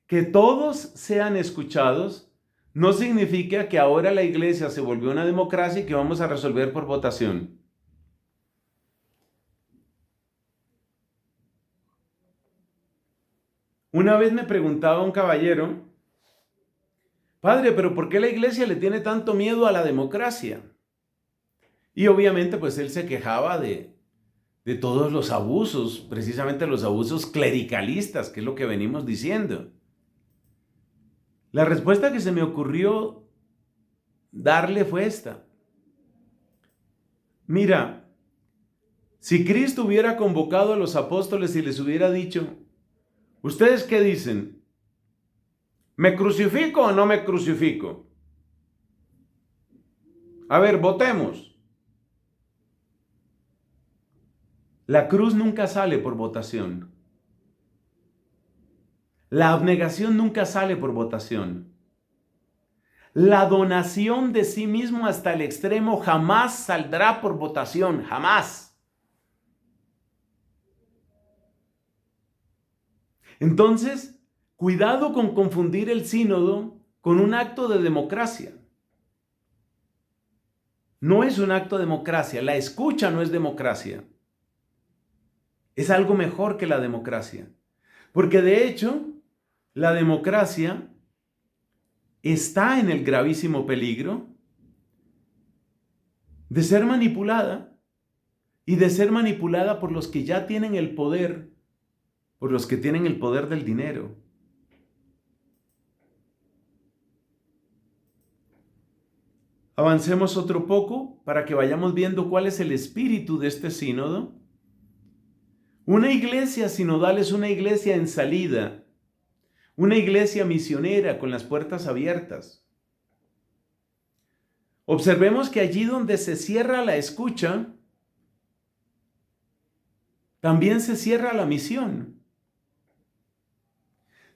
que todos sean escuchados no significa que ahora la iglesia se volvió una democracia y que vamos a resolver por votación. Una vez me preguntaba un caballero, padre, pero ¿por qué la iglesia le tiene tanto miedo a la democracia? Y obviamente pues él se quejaba de todos los abusos, precisamente los abusos clericalistas, que es lo que venimos diciendo. La respuesta que se me ocurrió darle fue esta. Mira, si Cristo hubiera convocado a los apóstoles y les hubiera dicho, ¿ustedes qué dicen? ¿Me crucifico o no me crucifico? A ver, votemos. La cruz nunca sale por votación. La abnegación nunca sale por votación. La donación de sí mismo hasta el extremo jamás saldrá por votación, jamás. Entonces, cuidado con confundir el sínodo con un acto de democracia. No es un acto de democracia, la escucha no es democracia. Es algo mejor que la democracia. Porque de hecho, la democracia está en el gravísimo peligro de ser manipulada y de ser manipulada por los que ya tienen el poder, por los que tienen el poder del dinero. Avancemos otro poco para que vayamos viendo cuál es el espíritu de este sínodo. Una iglesia sinodal es una iglesia en salida, una iglesia misionera con las puertas abiertas. Observemos que allí donde se cierra la escucha, también se cierra la misión.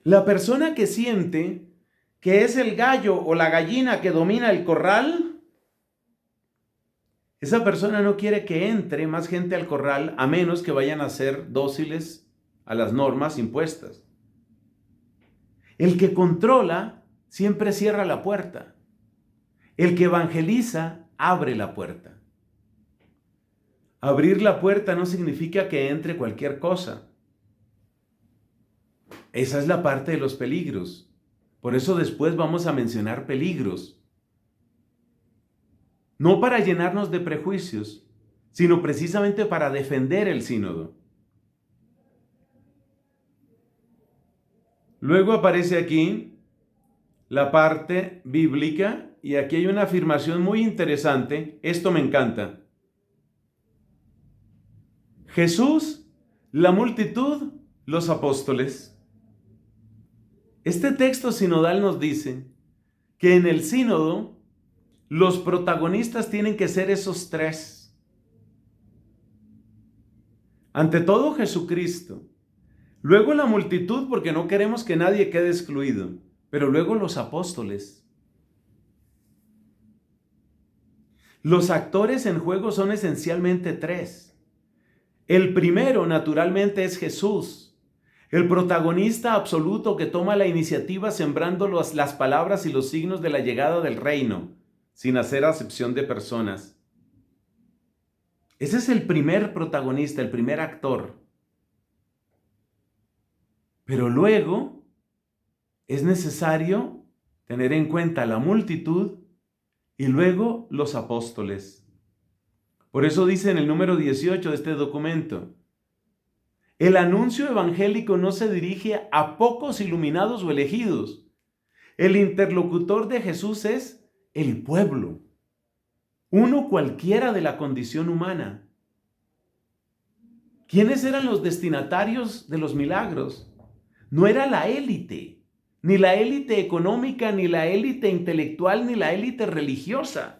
La persona que siente que es el gallo o la gallina que domina el corral, esa persona no quiere que entre más gente al corral a menos que vayan a ser dóciles a las normas impuestas. El que controla siempre cierra la puerta. El que evangeliza abre la puerta. Abrir la puerta no significa que entre cualquier cosa. Esa es la parte de los peligros. Por eso después vamos a mencionar peligros. No para llenarnos de prejuicios, sino precisamente para defender el sínodo. Luego aparece aquí la parte bíblica y aquí hay una afirmación muy interesante. Esto me encanta. Jesús, la multitud, los apóstoles. Este texto sinodal nos dice que en el sínodo los protagonistas tienen que ser esos tres. Ante todo Jesucristo, luego la multitud porque no queremos que nadie quede excluido, pero luego los apóstoles. Los actores en juego son esencialmente tres. El primero, naturalmente, es Jesús, el protagonista absoluto que toma la iniciativa sembrando las palabras y los signos de la llegada del reino, sin hacer acepción de personas. Ese es el primer protagonista, el primer actor. Pero luego es necesario tener en cuenta la multitud y luego los apóstoles. Por eso dice en el número 18 de este documento, el anuncio evangélico no se dirige a pocos iluminados o elegidos. El interlocutor de Jesús es el pueblo, uno cualquiera de la condición humana. ¿Quiénes eran los destinatarios de los milagros? No era la élite, ni la élite económica, ni la élite intelectual, ni la élite religiosa.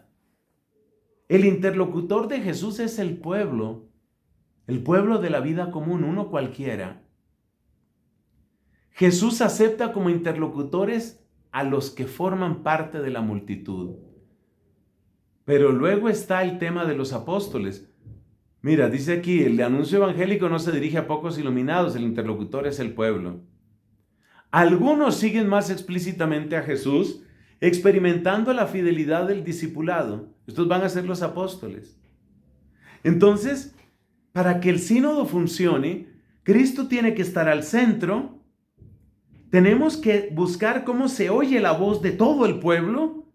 El interlocutor de Jesús es el pueblo de la vida común, uno cualquiera. Jesús acepta como interlocutores a los que forman parte de la multitud. Pero luego está el tema de los apóstoles. Mira, dice aquí, el anuncio evangélico no se dirige a pocos iluminados, el interlocutor es el pueblo. Algunos siguen más explícitamente a Jesús, experimentando la fidelidad del discipulado. Estos van a ser los apóstoles. Entonces, para que el sínodo funcione, Cristo tiene que estar al centro. Tenemos que buscar cómo se oye la voz de todo el pueblo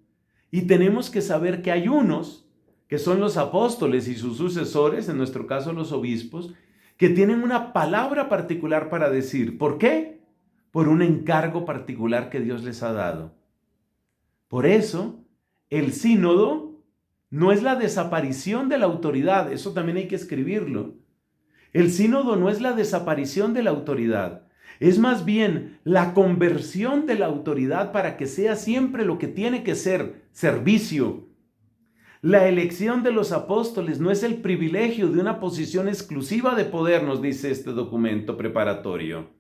y tenemos que saber que hay unos, que son los apóstoles y sus sucesores, en nuestro caso los obispos, que tienen una palabra particular para decir. ¿Por qué? Por un encargo particular que Dios les ha dado. Por eso, el sínodo no es la desaparición de la autoridad, eso también hay que escribirlo. El sínodo no es la desaparición de la autoridad, es más bien la conversión de la autoridad para que sea siempre lo que tiene que ser, servicio. La elección de los apóstoles no es el privilegio de una posición exclusiva de poder, nos dice este documento preparatorio.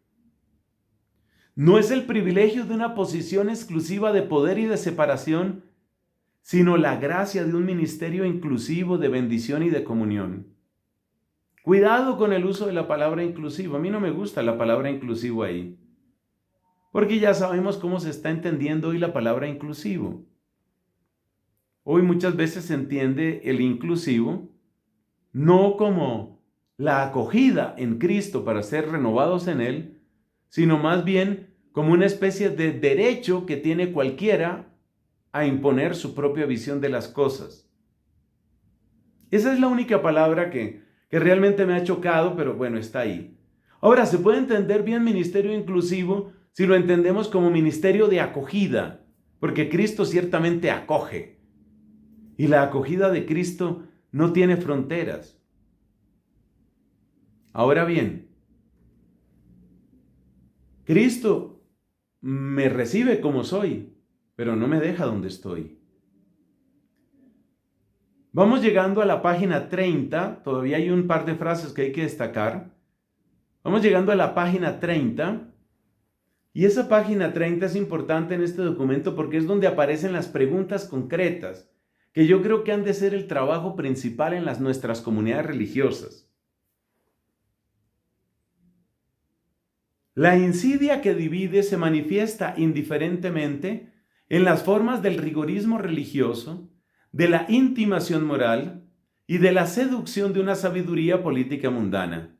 No es el privilegio de una posición exclusiva de poder y de separación, sino la gracia de un ministerio inclusivo de bendición y de comunión. Cuidado con el uso de la palabra inclusivo. A mí no me gusta la palabra inclusivo ahí, porque ya sabemos cómo se está entendiendo hoy la palabra inclusivo. Hoy muchas veces se entiende el inclusivo no como la acogida en Cristo para ser renovados en Él, sino más bien como una especie de derecho que tiene cualquiera a imponer su propia visión de las cosas. Esa es la única palabra que realmente me ha chocado, pero bueno, está ahí. Ahora, se puede entender bien ministerio inclusivo si lo entendemos como ministerio de acogida, porque Cristo ciertamente acoge. Y la acogida de Cristo no tiene fronteras. Ahora bien, Cristo me recibe como soy, pero no me deja donde estoy. Vamos llegando a la página 30, todavía hay un par de frases que hay que destacar. Vamos llegando a la página 30, y esa página 30 es importante en este documento porque es donde aparecen las preguntas concretas, que yo creo que han de ser el trabajo principal en nuestras comunidades religiosas. La insidia que divide se manifiesta indiferentemente en las formas del rigorismo religioso, de la intimación moral y de la seducción de una sabiduría política mundana.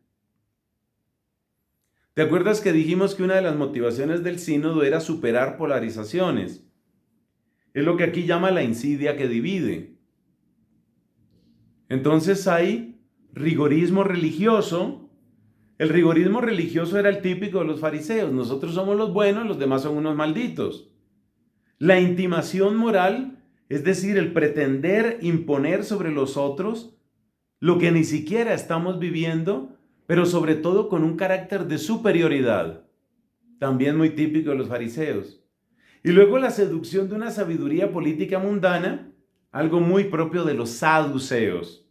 ¿Te acuerdas que dijimos que una de las motivaciones del sínodo era superar polarizaciones? Es lo que aquí llama la insidia que divide. Entonces hay rigorismo religioso. El rigorismo religioso era el típico de los fariseos. Nosotros somos los buenos, los demás son unos malditos. La intimación moral, es decir, el pretender imponer sobre los otros lo que ni siquiera estamos viviendo, pero sobre todo con un carácter de superioridad, también muy típico de los fariseos. Y luego la seducción de una sabiduría política mundana, algo muy propio de los saduceos.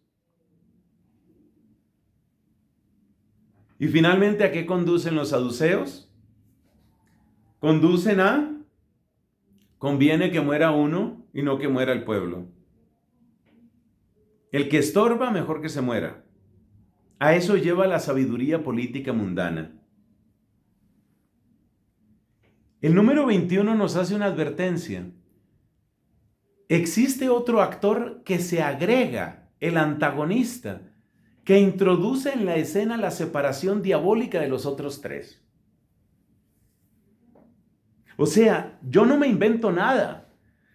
Y finalmente, ¿a qué conducen los saduceos? Conducen a: conviene que muera uno y no que muera el pueblo. El que estorba, mejor que se muera. A eso lleva la sabiduría política mundana. El número 21 nos hace una advertencia. Existe otro actor que se agrega, el antagonista, que introduce en la escena la separación diabólica de los otros tres. O sea, yo no me invento nada.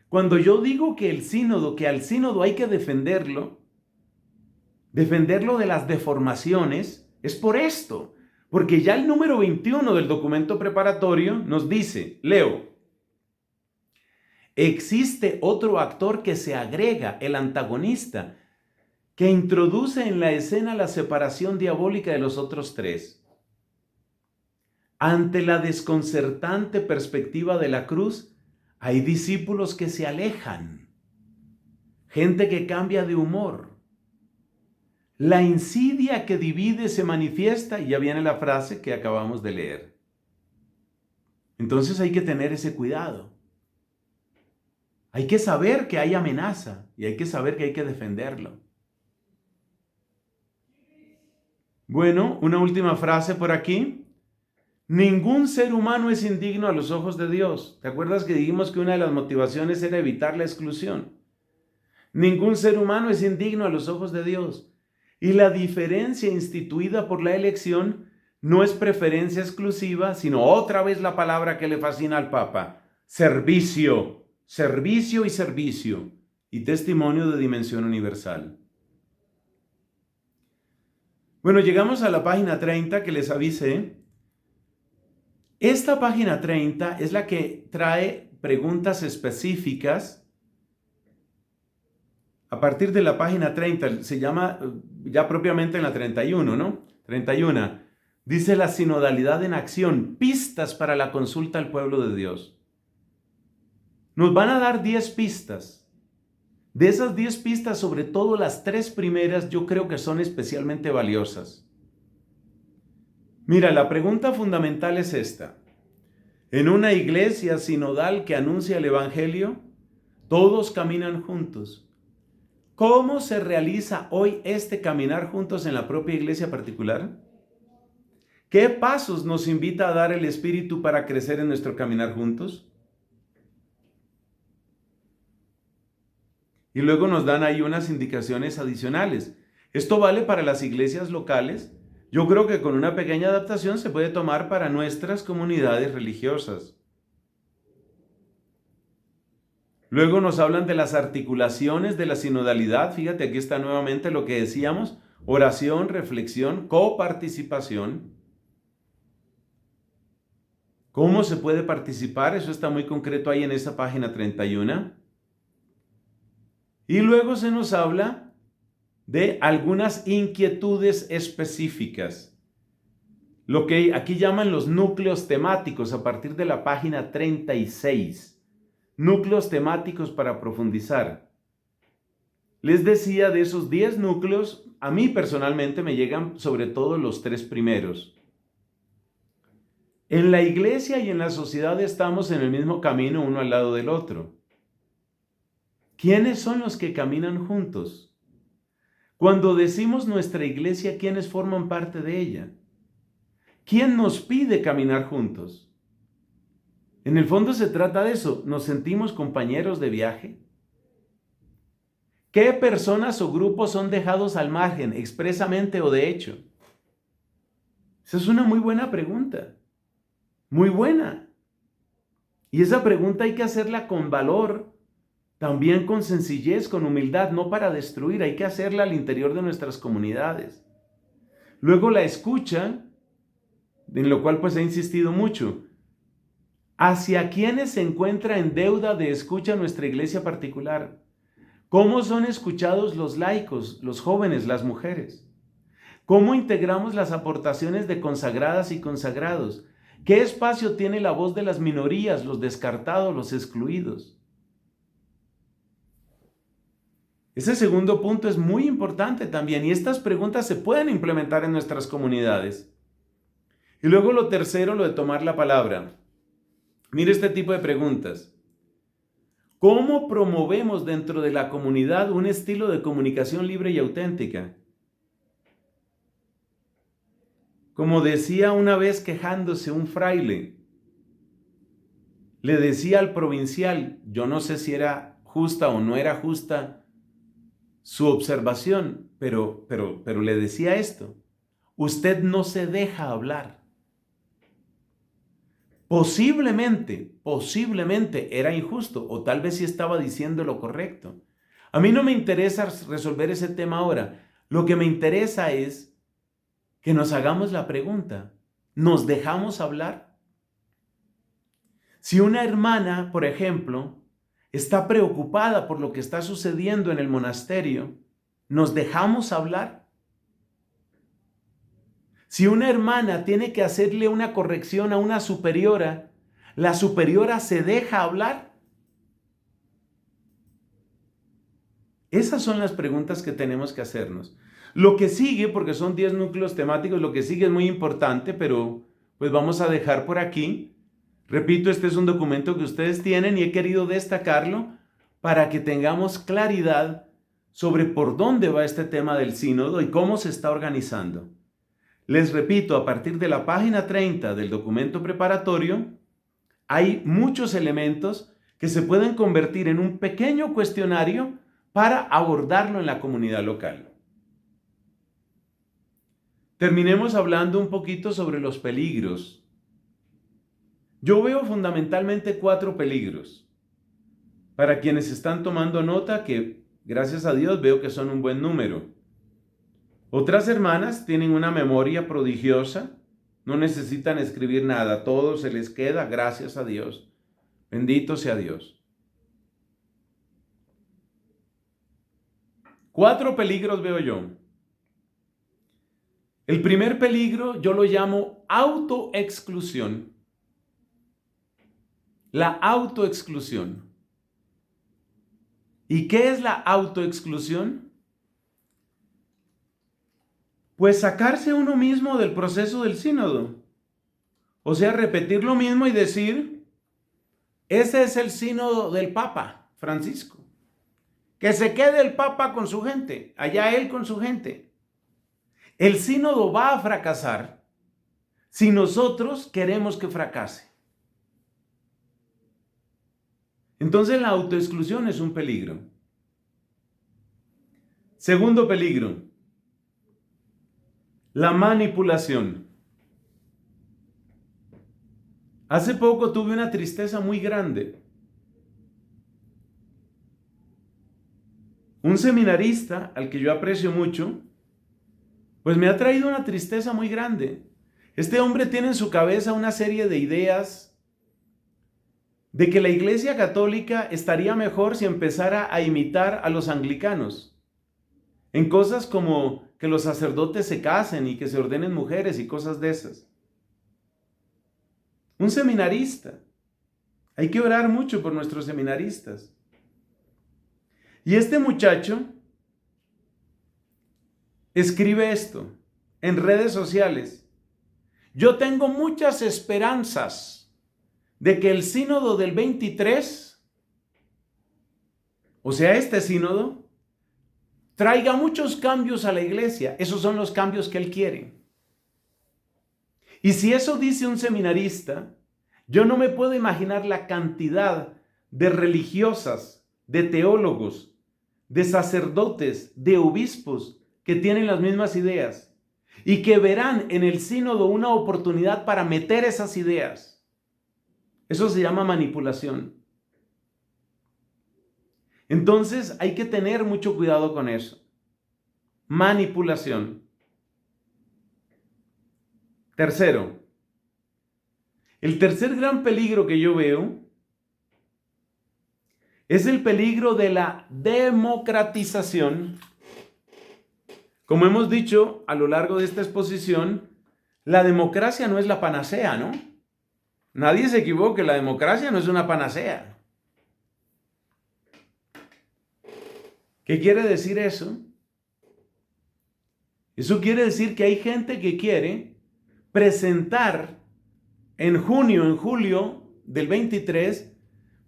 Cuando yo digo que al sínodo hay que defenderlo de las deformaciones, es por esto. Porque ya el número 21 del documento preparatorio nos dice, leo: existe otro actor que se agrega, el antagonista, que introduce en la escena la separación diabólica de los otros tres. Ante la desconcertante perspectiva de la cruz, hay discípulos que se alejan, gente que cambia de humor. La insidia que divide se manifiesta, y ya viene la frase que acabamos de leer. Entonces hay que tener ese cuidado. Hay que saber que hay amenaza y hay que saber que hay que defenderlo. Bueno, una última frase por aquí. Ningún ser humano es indigno a los ojos de Dios. ¿Te acuerdas que dijimos que una de las motivaciones era evitar la exclusión? Ningún ser humano es indigno a los ojos de Dios. Y la diferencia instituida por la elección no es preferencia exclusiva, sino otra vez la palabra que le fascina al Papa: servicio, servicio y servicio, y testimonio de dimensión universal. Bueno, llegamos a la página 30 que les avisé. Esta página 30 es la que trae preguntas específicas. A partir de la página 30, se llama ya propiamente en la 31, ¿no? 31. Dice la sinodalidad en acción, pistas para la consulta al pueblo de Dios. Nos van a dar 10 pistas. De esas 10 pistas, sobre todo las 3 primeras, yo creo que son especialmente valiosas. Mira, la pregunta fundamental es esta. En una iglesia sinodal que anuncia el Evangelio, todos caminan juntos. ¿Cómo se realiza hoy este caminar juntos en la propia iglesia particular? ¿Qué pasos nos invita a dar el Espíritu para crecer en nuestro caminar juntos? Y luego nos dan ahí unas indicaciones adicionales. Esto vale para las iglesias locales. Yo creo que con una pequeña adaptación se puede tomar para nuestras comunidades religiosas. Luego nos hablan de las articulaciones de la sinodalidad. Fíjate, aquí está nuevamente lo que decíamos: oración, reflexión, coparticipación. ¿Cómo se puede participar? Eso está muy concreto ahí en esa página 31. Y luego se nos habla de algunas inquietudes específicas. Lo que aquí llaman los núcleos temáticos a partir de la página 36. Núcleos temáticos para profundizar. Les decía, de esos 10 núcleos, a mí personalmente me llegan sobre todo los 3 primeros. En la iglesia y en la sociedad estamos en el mismo camino, uno al lado del otro. ¿Quiénes son los que caminan juntos? Cuando decimos nuestra iglesia, ¿quiénes forman parte de ella? ¿Quién nos pide caminar juntos? En el fondo se trata de eso. ¿Nos sentimos compañeros de viaje? ¿Qué personas o grupos son dejados al margen, expresamente o de hecho? Esa es una muy buena pregunta. Muy buena. Y esa pregunta hay que hacerla con valor, también con sencillez, con humildad, no para destruir. Hay que hacerla al interior de nuestras comunidades. Luego la escucha, en lo cual pues he insistido mucho. ¿Hacia quiénes se encuentra en deuda de escucha nuestra iglesia particular? ¿Cómo son escuchados los laicos, los jóvenes, las mujeres? ¿Cómo integramos las aportaciones de consagradas y consagrados? ¿Qué espacio tiene la voz de las minorías, los descartados, los excluidos? Ese segundo punto es muy importante también y estas preguntas se pueden implementar en nuestras comunidades. Y luego lo tercero, lo de tomar la palabra. Mire este tipo de preguntas. ¿Cómo promovemos dentro de la comunidad un estilo de comunicación libre y auténtica? Como decía una vez quejándose un fraile, le decía al provincial, yo no sé si era justa o no era justa su observación, pero le decía esto, usted no se deja hablar. Posiblemente era injusto o tal vez sí estaba diciendo lo correcto. A mí no me interesa resolver ese tema ahora. Lo que me interesa es que nos hagamos la pregunta, ¿nos dejamos hablar? Si una hermana, por ejemplo, está preocupada por lo que está sucediendo en el monasterio, ¿nos dejamos hablar? Si una hermana tiene que hacerle una corrección a una superiora, ¿la superiora se deja hablar? Esas son las preguntas que tenemos que hacernos. Lo que sigue, porque son 10 núcleos temáticos, lo que sigue es muy importante, pero pues vamos a dejar por aquí. Repito, este es un documento que ustedes tienen y he querido destacarlo para que tengamos claridad sobre por dónde va este tema del sínodo y cómo se está organizando. Les repito, a partir de la página 30 del documento preparatorio, hay muchos elementos que se pueden convertir en un pequeño cuestionario para abordarlo en la comunidad local. Terminemos hablando un poquito sobre los peligros. Yo veo fundamentalmente 4 peligros. Para quienes están tomando nota, que gracias a Dios veo que son un buen número. Otras hermanas tienen una memoria prodigiosa, no necesitan escribir nada, todo se les queda, gracias a Dios. Bendito sea Dios. 4 peligros veo yo. El primer peligro yo lo llamo autoexclusión. La autoexclusión. ¿Y qué es la autoexclusión? Pues sacarse uno mismo del proceso del sínodo. O sea, repetir lo mismo y decir, ese es el sínodo del Papa Francisco. Que se quede el Papa con su gente, allá él con su gente. El sínodo va a fracasar si nosotros queremos que fracase. Entonces la autoexclusión es un peligro. Segundo peligro, la manipulación. Hace poco tuve una tristeza muy grande. Un seminarista al que yo aprecio mucho, pues me ha traído una tristeza muy grande. Este hombre tiene en su cabeza una serie de ideas de que la Iglesia Católica estaría mejor si empezara a imitar a los anglicanos en cosas como que los sacerdotes se casen y que se ordenen mujeres y cosas de esas. Un seminarista. Hay que orar mucho por nuestros seminaristas. Y este muchacho escribe esto en redes sociales. Yo tengo muchas esperanzas de que el sínodo del 23, o sea, este sínodo, traiga muchos cambios a la iglesia. Esos son los cambios que él quiere. Y si eso dice un seminarista, yo no me puedo imaginar la cantidad de religiosas, de teólogos, de sacerdotes, de obispos que tienen las mismas ideas y que verán en el sínodo una oportunidad para meter esas ideas. Eso se llama manipulación. Entonces hay que tener mucho cuidado con eso. Manipulación. Tercero, el tercer gran peligro que yo veo es el peligro de la democratización. Como hemos dicho a lo largo de esta exposición, la democracia no es la panacea, ¿no? Nadie se equivoque, la democracia no es una panacea. ¿Qué quiere decir eso? Eso quiere decir que hay gente que quiere presentar en junio, en julio del 23,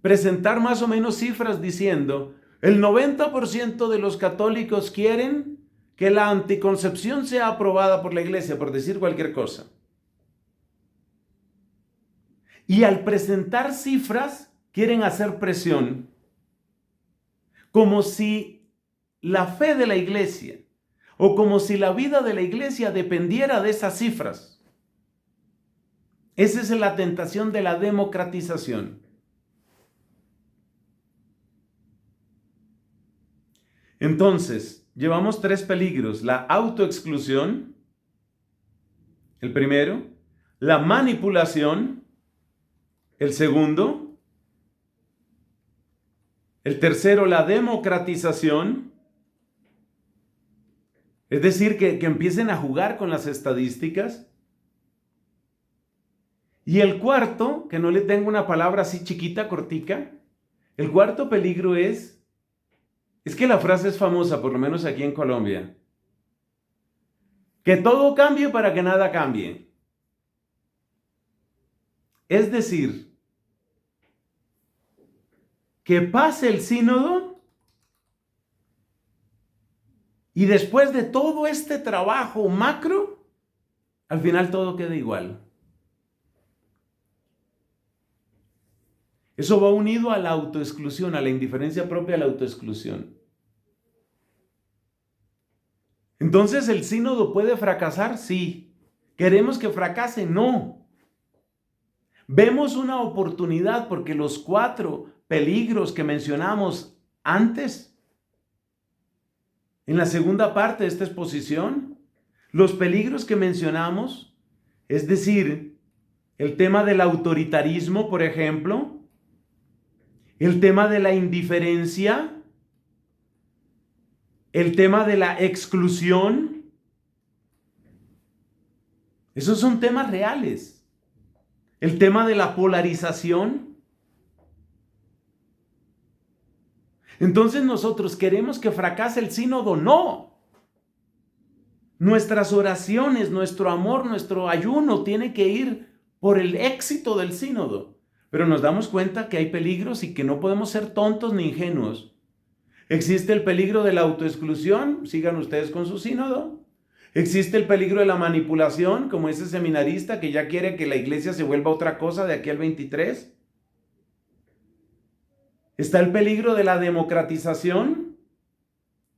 presentar más o menos cifras diciendo, el 90% de los católicos quieren que la anticoncepción sea aprobada por la iglesia, por decir cualquier cosa. Y al presentar cifras, quieren hacer presión, como si la fe de la iglesia o como si la vida de la iglesia dependiera de esas cifras. Esa es la tentación de la democratización. Entonces, llevamos 3 peligros: la autoexclusión, el primero; la manipulación, el segundo; el tercero, la democratización, es decir, que empiecen a jugar con las estadísticas; y el cuarto, que no le tengo una palabra así chiquita, cortica, el cuarto peligro es que la frase es famosa, por lo menos aquí en Colombia: que todo cambie para que nada cambie. Es decir, que pase el sínodo y después de todo este trabajo macro, al final todo queda igual. Eso va unido a la autoexclusión, a la indiferencia propia, a la autoexclusión. Entonces, ¿el sínodo puede fracasar? Sí. ¿Queremos que fracase? No. Vemos una oportunidad porque los 4 peligros que mencionamos antes, en la segunda parte de esta exposición, los peligros que mencionamos, es decir, el tema del autoritarismo, por ejemplo, el tema de la indiferencia, el tema de la exclusión, esos son temas reales. El tema de la polarización. Entonces nosotros queremos que fracase el sínodo. No. Nuestras oraciones, nuestro amor, nuestro ayuno tiene que ir por el éxito del sínodo. Pero nos damos cuenta que hay peligros y que no podemos ser tontos ni ingenuos. Existe el peligro de la autoexclusión, sigan ustedes con su sínodo. Existe el peligro de la manipulación, como ese seminarista que ya quiere que la iglesia se vuelva otra cosa de aquí al 23. Está el peligro de la democratización,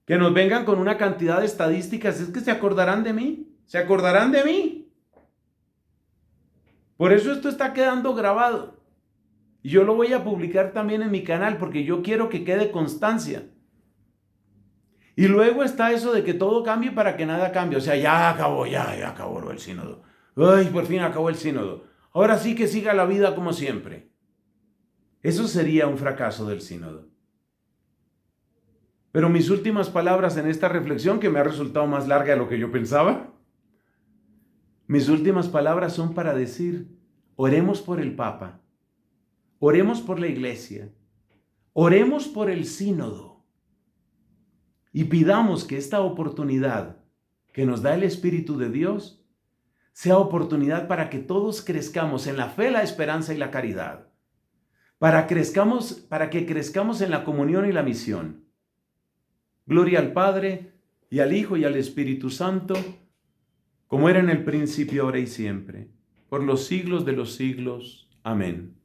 que nos vengan con una cantidad de estadísticas, es que se acordarán de mí, se acordarán de mí. Por eso esto está quedando grabado. Y yo lo voy a publicar también en mi canal, porque yo quiero que quede constancia. Y luego está eso de que todo cambie para que nada cambie. O sea, ya acabó el sínodo. Ay, por fin acabó el sínodo. Ahora sí que siga la vida como siempre. Eso sería un fracaso del sínodo. Pero mis últimas palabras en esta reflexión, que me ha resultado más larga de lo que yo pensaba, mis últimas palabras son para decir: oremos por el Papa, oremos por la Iglesia, oremos por el sínodo. Y pidamos que esta oportunidad que nos da el Espíritu de Dios sea oportunidad para que todos crezcamos en la fe, la esperanza y la caridad. Para que crezcamos en la comunión y la misión. Gloria al Padre, y al Hijo, y al Espíritu Santo, como era en el principio, ahora y siempre, por los siglos de los siglos. Amén.